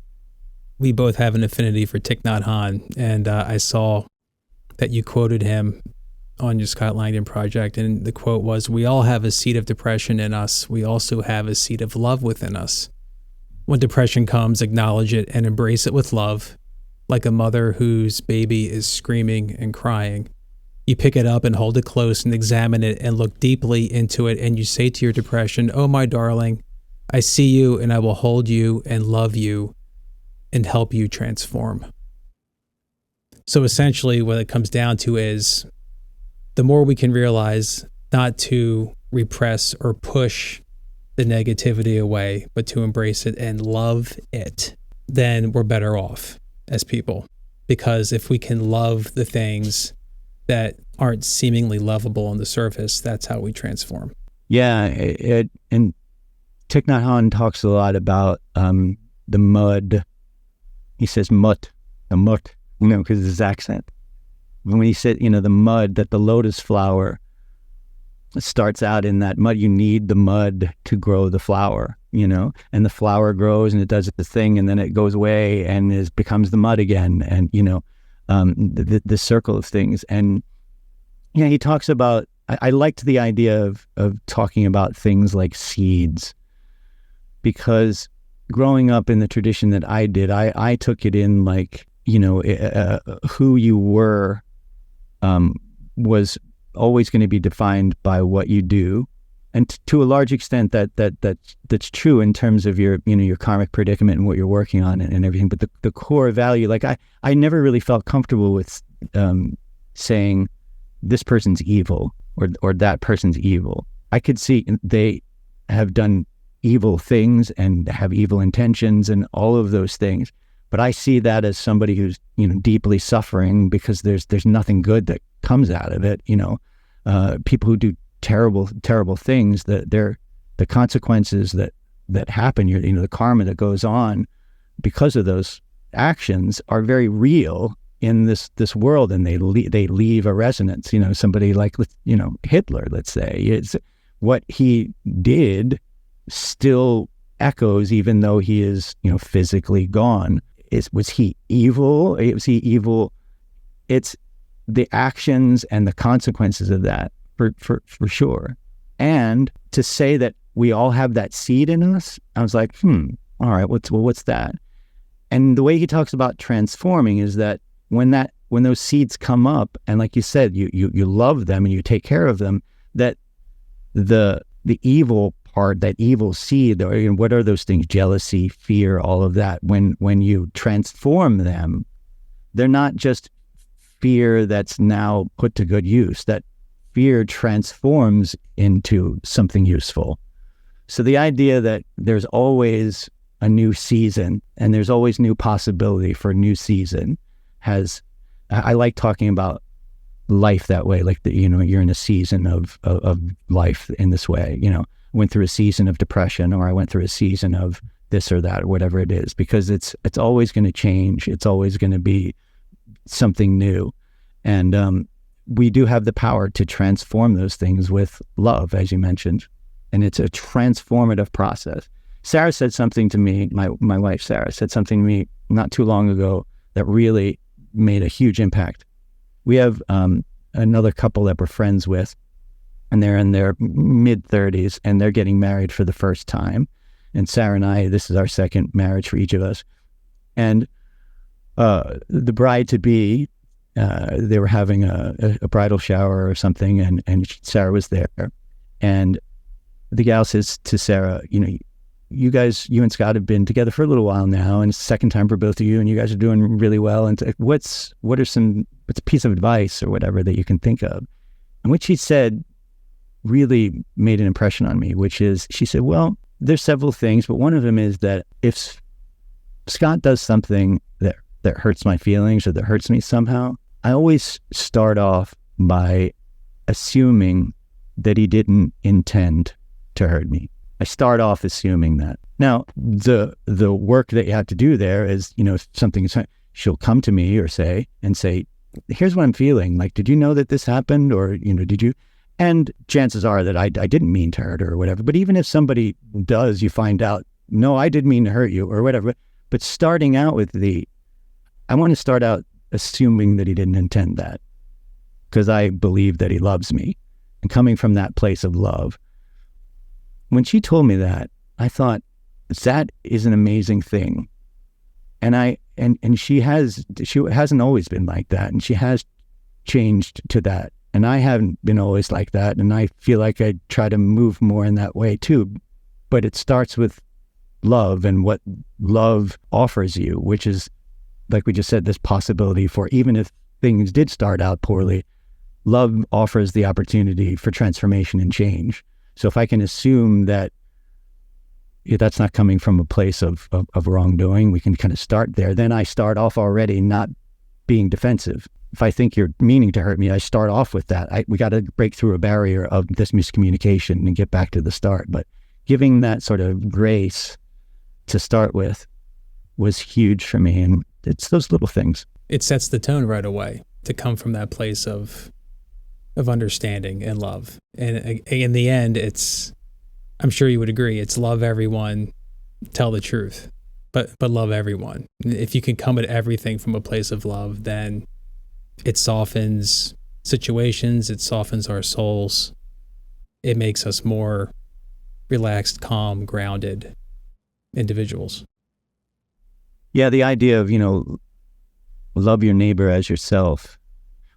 we both have an affinity for Thich Nhat Hanh, and I saw that you quoted him on your Scott Langdon project, and the quote was, "We all have a seed of depression in us. We also have a seed of love within us. When depression comes, acknowledge it and embrace it with love, like a mother whose baby is screaming and crying. You pick it up and hold it close and examine it and look deeply into it, and you say to your depression, 'Oh, my darling, I see you and I will hold you and love you and help you transform.'" So essentially what it comes down to is the more we can realize not to repress or push the negativity away, but to embrace it and love it, then we're better off as people. Because if we can love the things that aren't seemingly lovable on the surface, that's how we transform. Yeah, and Thich Nhat Hanh talks a lot about the mud. He says mud, because of his accent. When he said, the mud, that the lotus flower starts out in that mud. You need the mud to grow the flower, and the flower grows and it does its thing, and then it goes away and becomes the mud again, and the circle of things. And he talks about. I liked the idea of talking about things like seeds, because growing up in the tradition that I did, I took it in like who you were was always going to be defined by what you do. And to a large extent, that's true in terms of your your karmic predicament and what you're working on and everything. But the core value, like I never really felt comfortable with saying this person's evil or that person's evil. I could see they have done evil things and have evil intentions and all of those things. But I see that as somebody who's deeply suffering because there's nothing good that comes out of it. People who do terrible things, that the consequences that happen, the karma that goes on because of those actions are very real in this world, and they leave a resonance. Somebody like Hitler, let's say, it's what he did still echoes even though he is physically gone. Was he evil? Was he evil? It's the actions and the consequences of that for sure. And to say that we all have that seed in us, I was like, all right, what's that? And the way he talks about transforming is that when those seeds come up, and like you said, you love them and you take care of them, that the evil part, that evil seed, or what are those things? Jealousy, fear, all of that. When you transform them, they're not just fear that's now put to good use. That fear transforms into something useful. So the idea that there's always a new season and there's always new possibility for a new season I like talking about life that way, like you're in a season of life in this way. Went through a season of depression, or I went through a season of this or that, or whatever it is, because it's always going to change. It's always going to be something new. And we do have the power to transform those things with love, as you mentioned. And it's a transformative process. Sarah said something to me, my wife Sarah said something to me not too long ago that really made a huge impact. We have another couple that we're friends with, and they're in their mid-30s, and they're getting married for the first time. And Sarah and I, this is our second marriage for each of us. And the bride-to-be, they were having a bridal shower or something, and Sarah was there. And the gal says to Sarah, you and Scott have been together for a little while now, and it's the second time for both of you, and you guys are doing really well. And what's a piece of advice or whatever that you can think of? And what she said really made an impression on me, which is, she said, well, there's several things, but one of them is that if Scott does something that hurts my feelings or that hurts me somehow, I always start off by assuming that he didn't intend to hurt me. I start off assuming that. Now, the work that you have to do there is, if something is, she'll come to me or say, here's what I'm feeling. Like, did you know that this happened? Or, did you? And chances are that I didn't mean to hurt her or whatever. But even if somebody does, you find out, no, I didn't mean to hurt you or whatever. But starting out with I want to start out assuming that he didn't intend that, because I believe that he loves me. And coming from that place of love, when she told me that, I thought, that is an amazing thing. And she hasn't always been like that, and she has changed to that. And I haven't been always like that, and I feel like I try to move more in that way too. But it starts with love and what love offers you, which is, like we just said, this possibility for, even if things did start out poorly, love offers the opportunity for transformation and change. So if I can assume that that's not coming from a place of wrongdoing, we can kind of start there. Then I start off already not being defensive. If I think you're meaning to hurt me, I start off with that. We got to break through a barrier of this miscommunication and get back to the start. But giving that sort of grace to start with, was huge for me. And it's those little things. It sets the tone right away to come from that place of understanding and love. And in the end, I'm sure you would agree, it's love everyone, tell the truth, but love everyone. If you can come at everything from a place of love, then it softens situations, it softens our souls. It makes us more relaxed, calm, grounded individuals. Yeah, the idea of, love your neighbor as yourself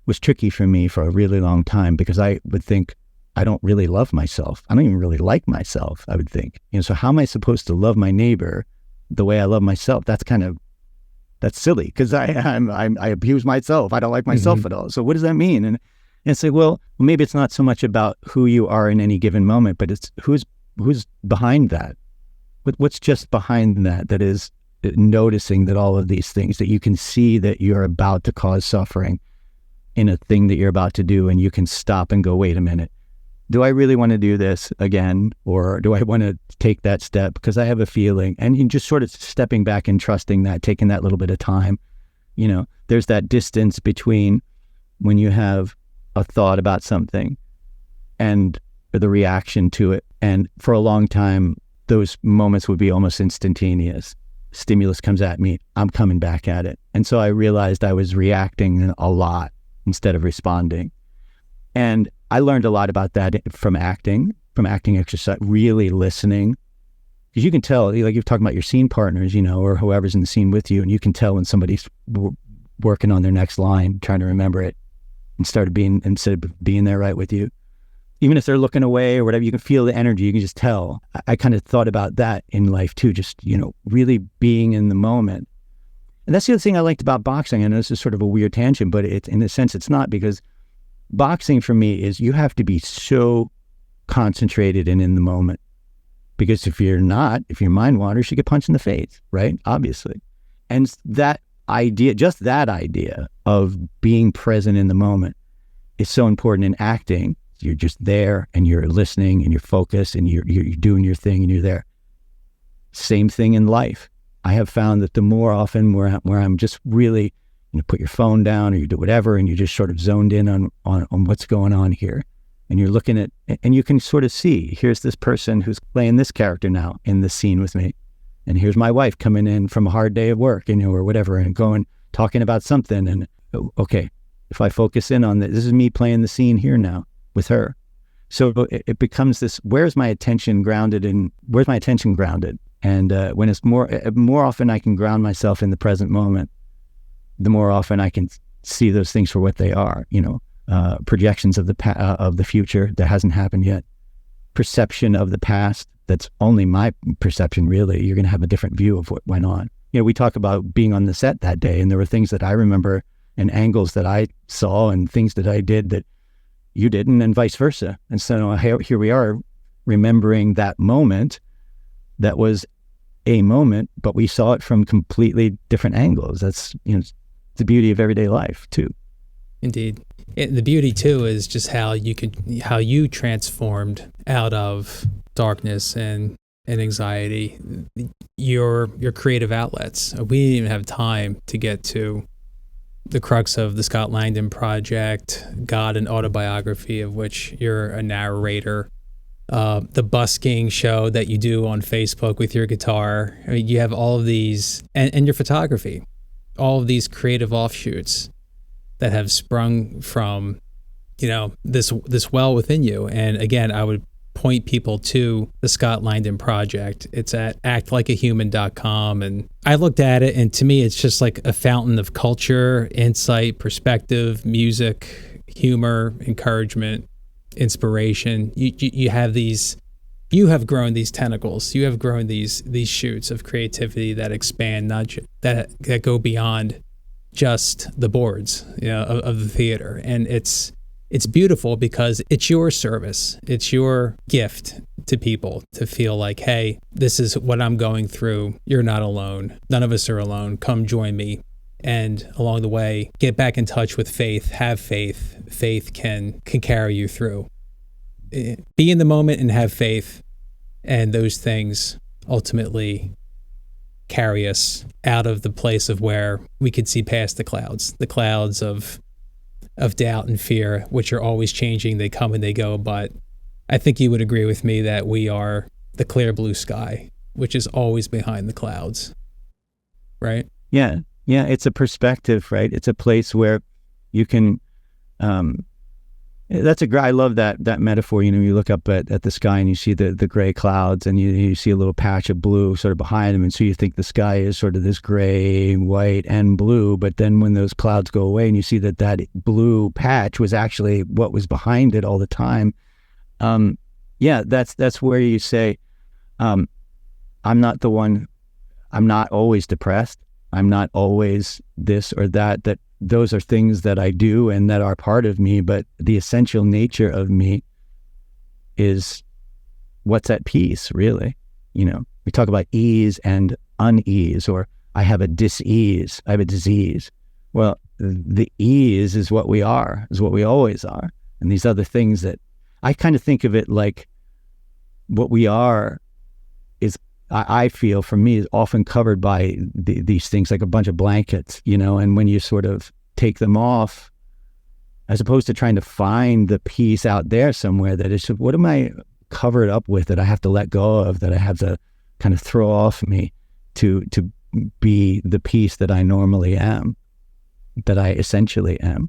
was tricky for me for a really long time, because I would think, I don't really love myself. I don't even really like myself, I would think. So how am I supposed to love my neighbor the way I love myself? That's silly, because I abuse myself. I don't like myself at all. So what does that mean? And it's like, well, maybe it's not so much about who you are in any given moment, but it's who's behind that. What's just behind that is noticing that all of these things, that you can see that you're about to cause suffering in a thing that you're about to do, and you can stop and go, wait a minute, do I really want to do this again? Or do I want to take that step because I have a feeling? And you just sort of stepping back and trusting that, taking that little bit of time. There's that distance between when you have a thought about something and the reaction to it. And for a long time, those moments would be almost instantaneous. Stimulus comes at me, I'm coming back at it. And so I realized I was reacting a lot instead of responding. And I learned a lot about that from acting exercise, really listening. Because you can tell, like you're talking about your scene partners, or whoever's in the scene with you, and you can tell when somebody's working on their next line, trying to remember it, instead of being there right with you. Even if they're looking away or whatever, you can feel the energy, you can just tell. I kind of thought about that in life too, just, really being in the moment. And that's the other thing I liked about boxing. I know this is sort of a weird tangent, but in a sense it's not, because boxing for me is you have to be so concentrated and in the moment. Because if you're not, if your mind wanders, you get punched in the face, right? Obviously. And that idea, just that idea of being present in the moment is so important in acting. You're just there and you're listening and you're focused and you're doing your thing and you're there. Same thing in life. I have found that the more often where I'm just really, put your phone down or you do whatever and you're just sort of zoned in on what's going on here. And you're looking at, and you can sort of see, here's this person who's playing this character now in this scene with me. And here's my wife coming in from a hard day of work, or whatever, and talking about something. And okay, if I focus in on this is me playing the scene here now with her. So it becomes this, where's my attention grounded? And when it's more often I can ground myself in the present moment, the more often I can see those things for what they are, projections of the future that hasn't happened yet, perception of the past that's only my perception, really. You're going to have a different view of what went on. We talk about being on the set that day, and there were things that I remember and angles that I saw and things that I did that you didn't, and vice versa. And so here we are remembering that moment that was a moment, but we saw it from completely different angles. That's, the beauty of everyday life too. Indeed. The beauty too is just how you transformed out of darkness and anxiety, your creative outlets. We didn't even have time to get to the crux of the Scott Langdon project, God, an autobiography of which you're a narrator, the busking show that you do on Facebook with your guitar. I mean, you have all of these, and your photography, all of these creative offshoots that have sprung from, this well within you. And again, I would point people to the Scott Langdon project. It's at actlikeahuman.com. And I looked at it, and to me, it's just like a fountain of culture, insight, perspective, music, humor, encouragement, inspiration. You have these, you have grown these tentacles. You have grown these shoots of creativity that expand, that go beyond just the boards, of the theater. And it's beautiful because it's your service. It's your gift to people to feel like, hey, this is what I'm going through. You're not alone. None of us are alone. Come join me. And along the way, get back in touch with faith. Have faith. Faith can carry you through. Be in the moment and have faith. And those things ultimately carry us out of the place of where we could see past the clouds of doubt and fear, which are always changing. They come and they go. But I think you would agree with me that we are the clear blue sky, which is always behind the clouds, right? Yeah. It's a perspective, right? It's a place where you can, I love that metaphor. You look up at the sky and you see the gray clouds, and you see a little patch of blue sort of behind them. And so you think the sky is sort of this gray, white, and blue. But then when those clouds go away and you see that blue patch was actually what was behind it all the time. That's where you say, I'm not the one, I'm not always depressed. I'm not always this or that those are things that I do and that are part of me, but the essential nature of me is what's at peace, really. We talk about ease and unease, or I have a dis-ease, I have a disease. Well, the ease is what we are, is what we always are. And these other things that I kind of think of it like what we are is, I feel for me, is often covered by these things like a bunch of blankets, and when you sort of take them off, as opposed to trying to find the peace out there somewhere, that is, what am I covered up with that I have to let go of, that I have to kind of throw off me to be the peace that I normally am, that I essentially am.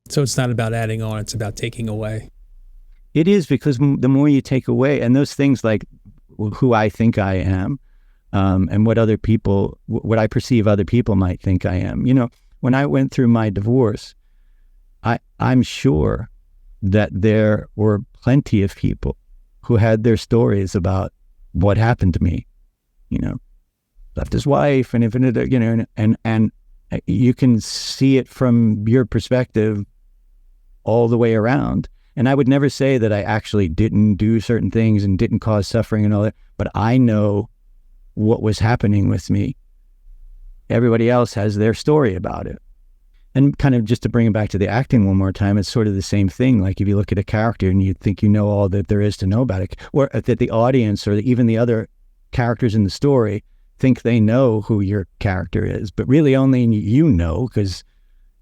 So it's not about adding on, it's about taking away. It is, because the more you take away, and those things like who I think I am, and what I perceive other people might think I am. When I went through my divorce, I'm sure that there were plenty of people who had their stories about what happened to me. Left his wife, and and you can see it from your perspective all the way around. And I would never say that I actually didn't do certain things and didn't cause suffering and all that, but I know what was happening with me. Everybody else has their story about it. And kind of just to bring it back to the acting one more time, it's sort of the same thing. Like if you look at a character and you think you know all that there is to know about it, or that the audience or even the other characters in the story think they know who your character is, but really only you know, because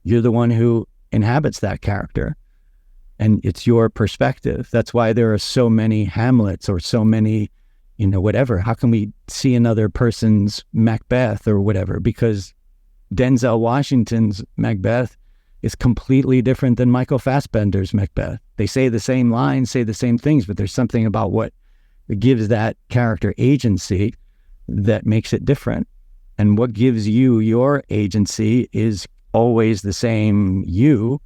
you're the one who inhabits that character. And it's your perspective. That's why there are so many Hamlets or so many, whatever. How can we see another person's Macbeth or whatever? Because Denzel Washington's Macbeth is completely different than Michael Fassbender's Macbeth. They say the same lines, say the same things, but there's something about what gives that character agency that makes it different. And what gives you your agency is always the same you,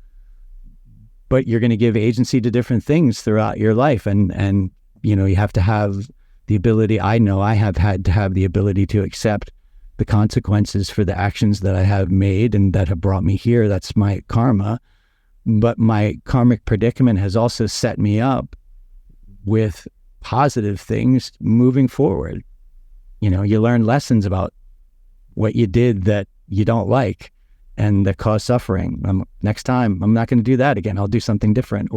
but you're going to give agency to different things throughout your life. And you have to have the ability, I know I have had to have the ability to accept the consequences for the actions that I have made and that have brought me here. That's my karma. But my karmic predicament has also set me up with positive things moving forward. You learn lessons about what you did that you don't like and that cause suffering. Next time, I'm not going to do that again. I'll do something different.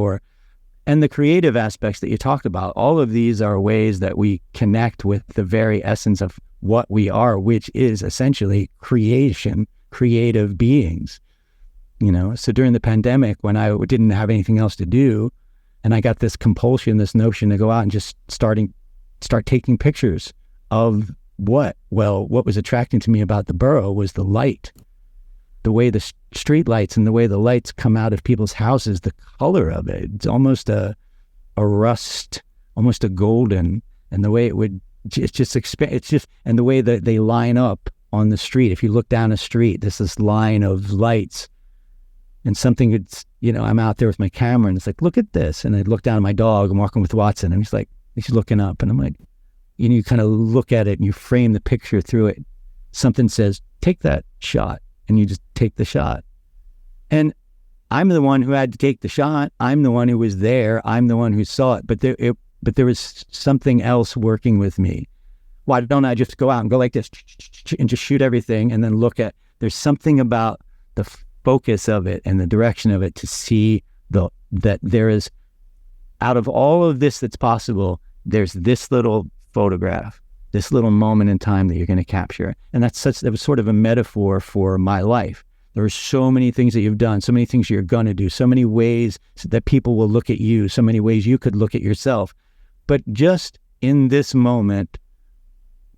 And the creative aspects that you talked about, all of these are ways that we connect with the very essence of what we are, which is essentially creation, creative beings. So during the pandemic, when I didn't have anything else to do, and I got this compulsion, this notion to go out and just start taking pictures of what was attracting to me about the borough was the light. The way the street lights and the way the lights come out of people's houses, the color of it, it's almost a rust, almost a golden, and the way it's just, and the way that they line up on the street. If you look down a street, there's this line of lights, and something it's, I'm out there with my camera and it's like, look at this. And I look down at my dog, I'm walking with Watson, and he's looking up, and I'm like, you kind of look at it and you frame the picture through it. Something says, take that shot. And you just take the shot. And I'm the one who had to take the shot. I'm the one who was there. I'm the one who saw it. But there was something else working with me. Why don't I just go out and go like this and just shoot everything and then look at, there's something about the focus of it and the direction of it to see that there is, out of all of this that's possible, there's this little photograph this little moment in time that you're going to capture. And that was sort of a metaphor for my life. There are so many things that you've done, so many things you're going to do, so many ways that people will look at you, so many ways you could look at yourself. But just in this moment,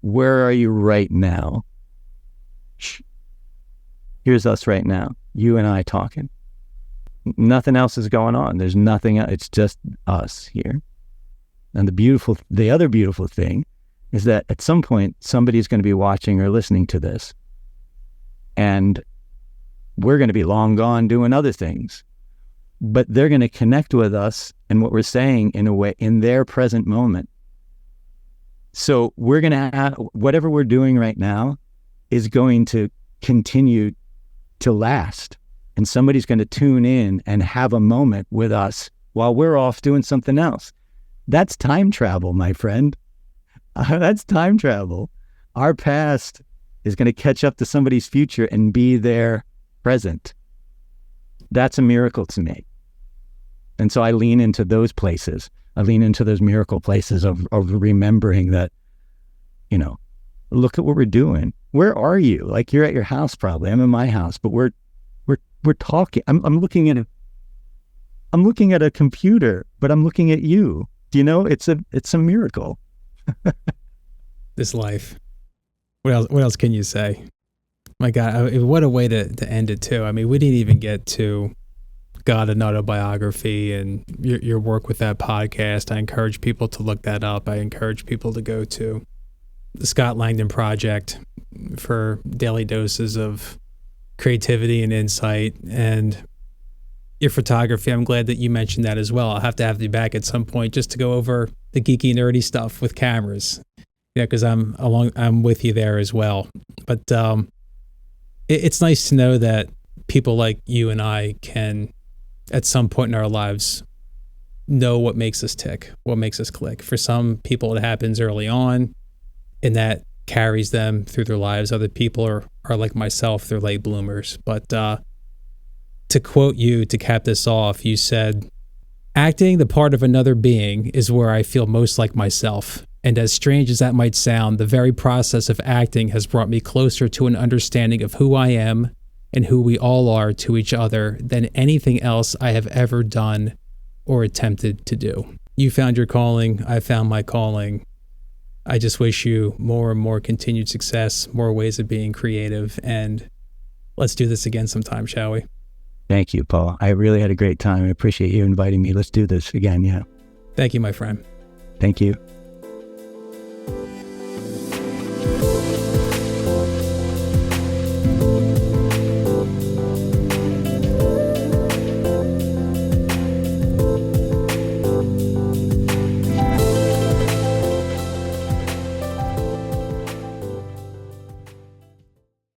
where are you right now? Here's us right now, you and I talking. Nothing else is going on. There's nothing else. It's just us here. And the other beautiful thing is that at some point, somebody's going to be watching or listening to this. And we're going to be long gone doing other things. But they're going to connect with us and what we're saying in a way, in their present moment. So we're going to have, whatever we're doing right now is going to continue to last. And somebody's going to tune in and have a moment with us while we're off doing something else. That's time travel, my friend. That's time travel. Our past is going to catch up to somebody's future and be their present. That's a miracle to me. And so I lean into those places. I lean into those miracle places of remembering that, look at what we're doing. Where are you? Like, you're at your house probably. I'm in my house, but we're talking. I'm looking at a computer, but I'm looking at you. It's a miracle. This life. What else can you say? My God, what a way to end it too. I mean, we didn't even get to God, an autobiography, and your work with that podcast. I encourage people to look that up. I encourage people to go to the Scott Langdon Project for daily doses of creativity and insight. And your photography, I'm glad that you mentioned that as well. I'll have to have you back at some point just to go over the geeky, nerdy stuff with cameras. Because I'm with you there as well. But it's nice to know that people like you and I can, at some point in our lives, know what makes us tick, what makes us click. For some people, it happens early on, and that carries them through their lives. Other people are like myself, they're late bloomers. But to quote you, to cap this off, you said, "Acting the part of another being is where I feel most like myself. And as strange as that might sound, the very process of acting has brought me closer to an understanding of who I am and who we all are to each other than anything else I have ever done or attempted to do." You found your calling. I found my calling. I just wish you more and more continued success, more ways of being creative, and let's do this again sometime, shall we? Thank you, Paul. I really had a great time. I appreciate you inviting me. Let's do this again, yeah. Thank you, my friend. Thank you.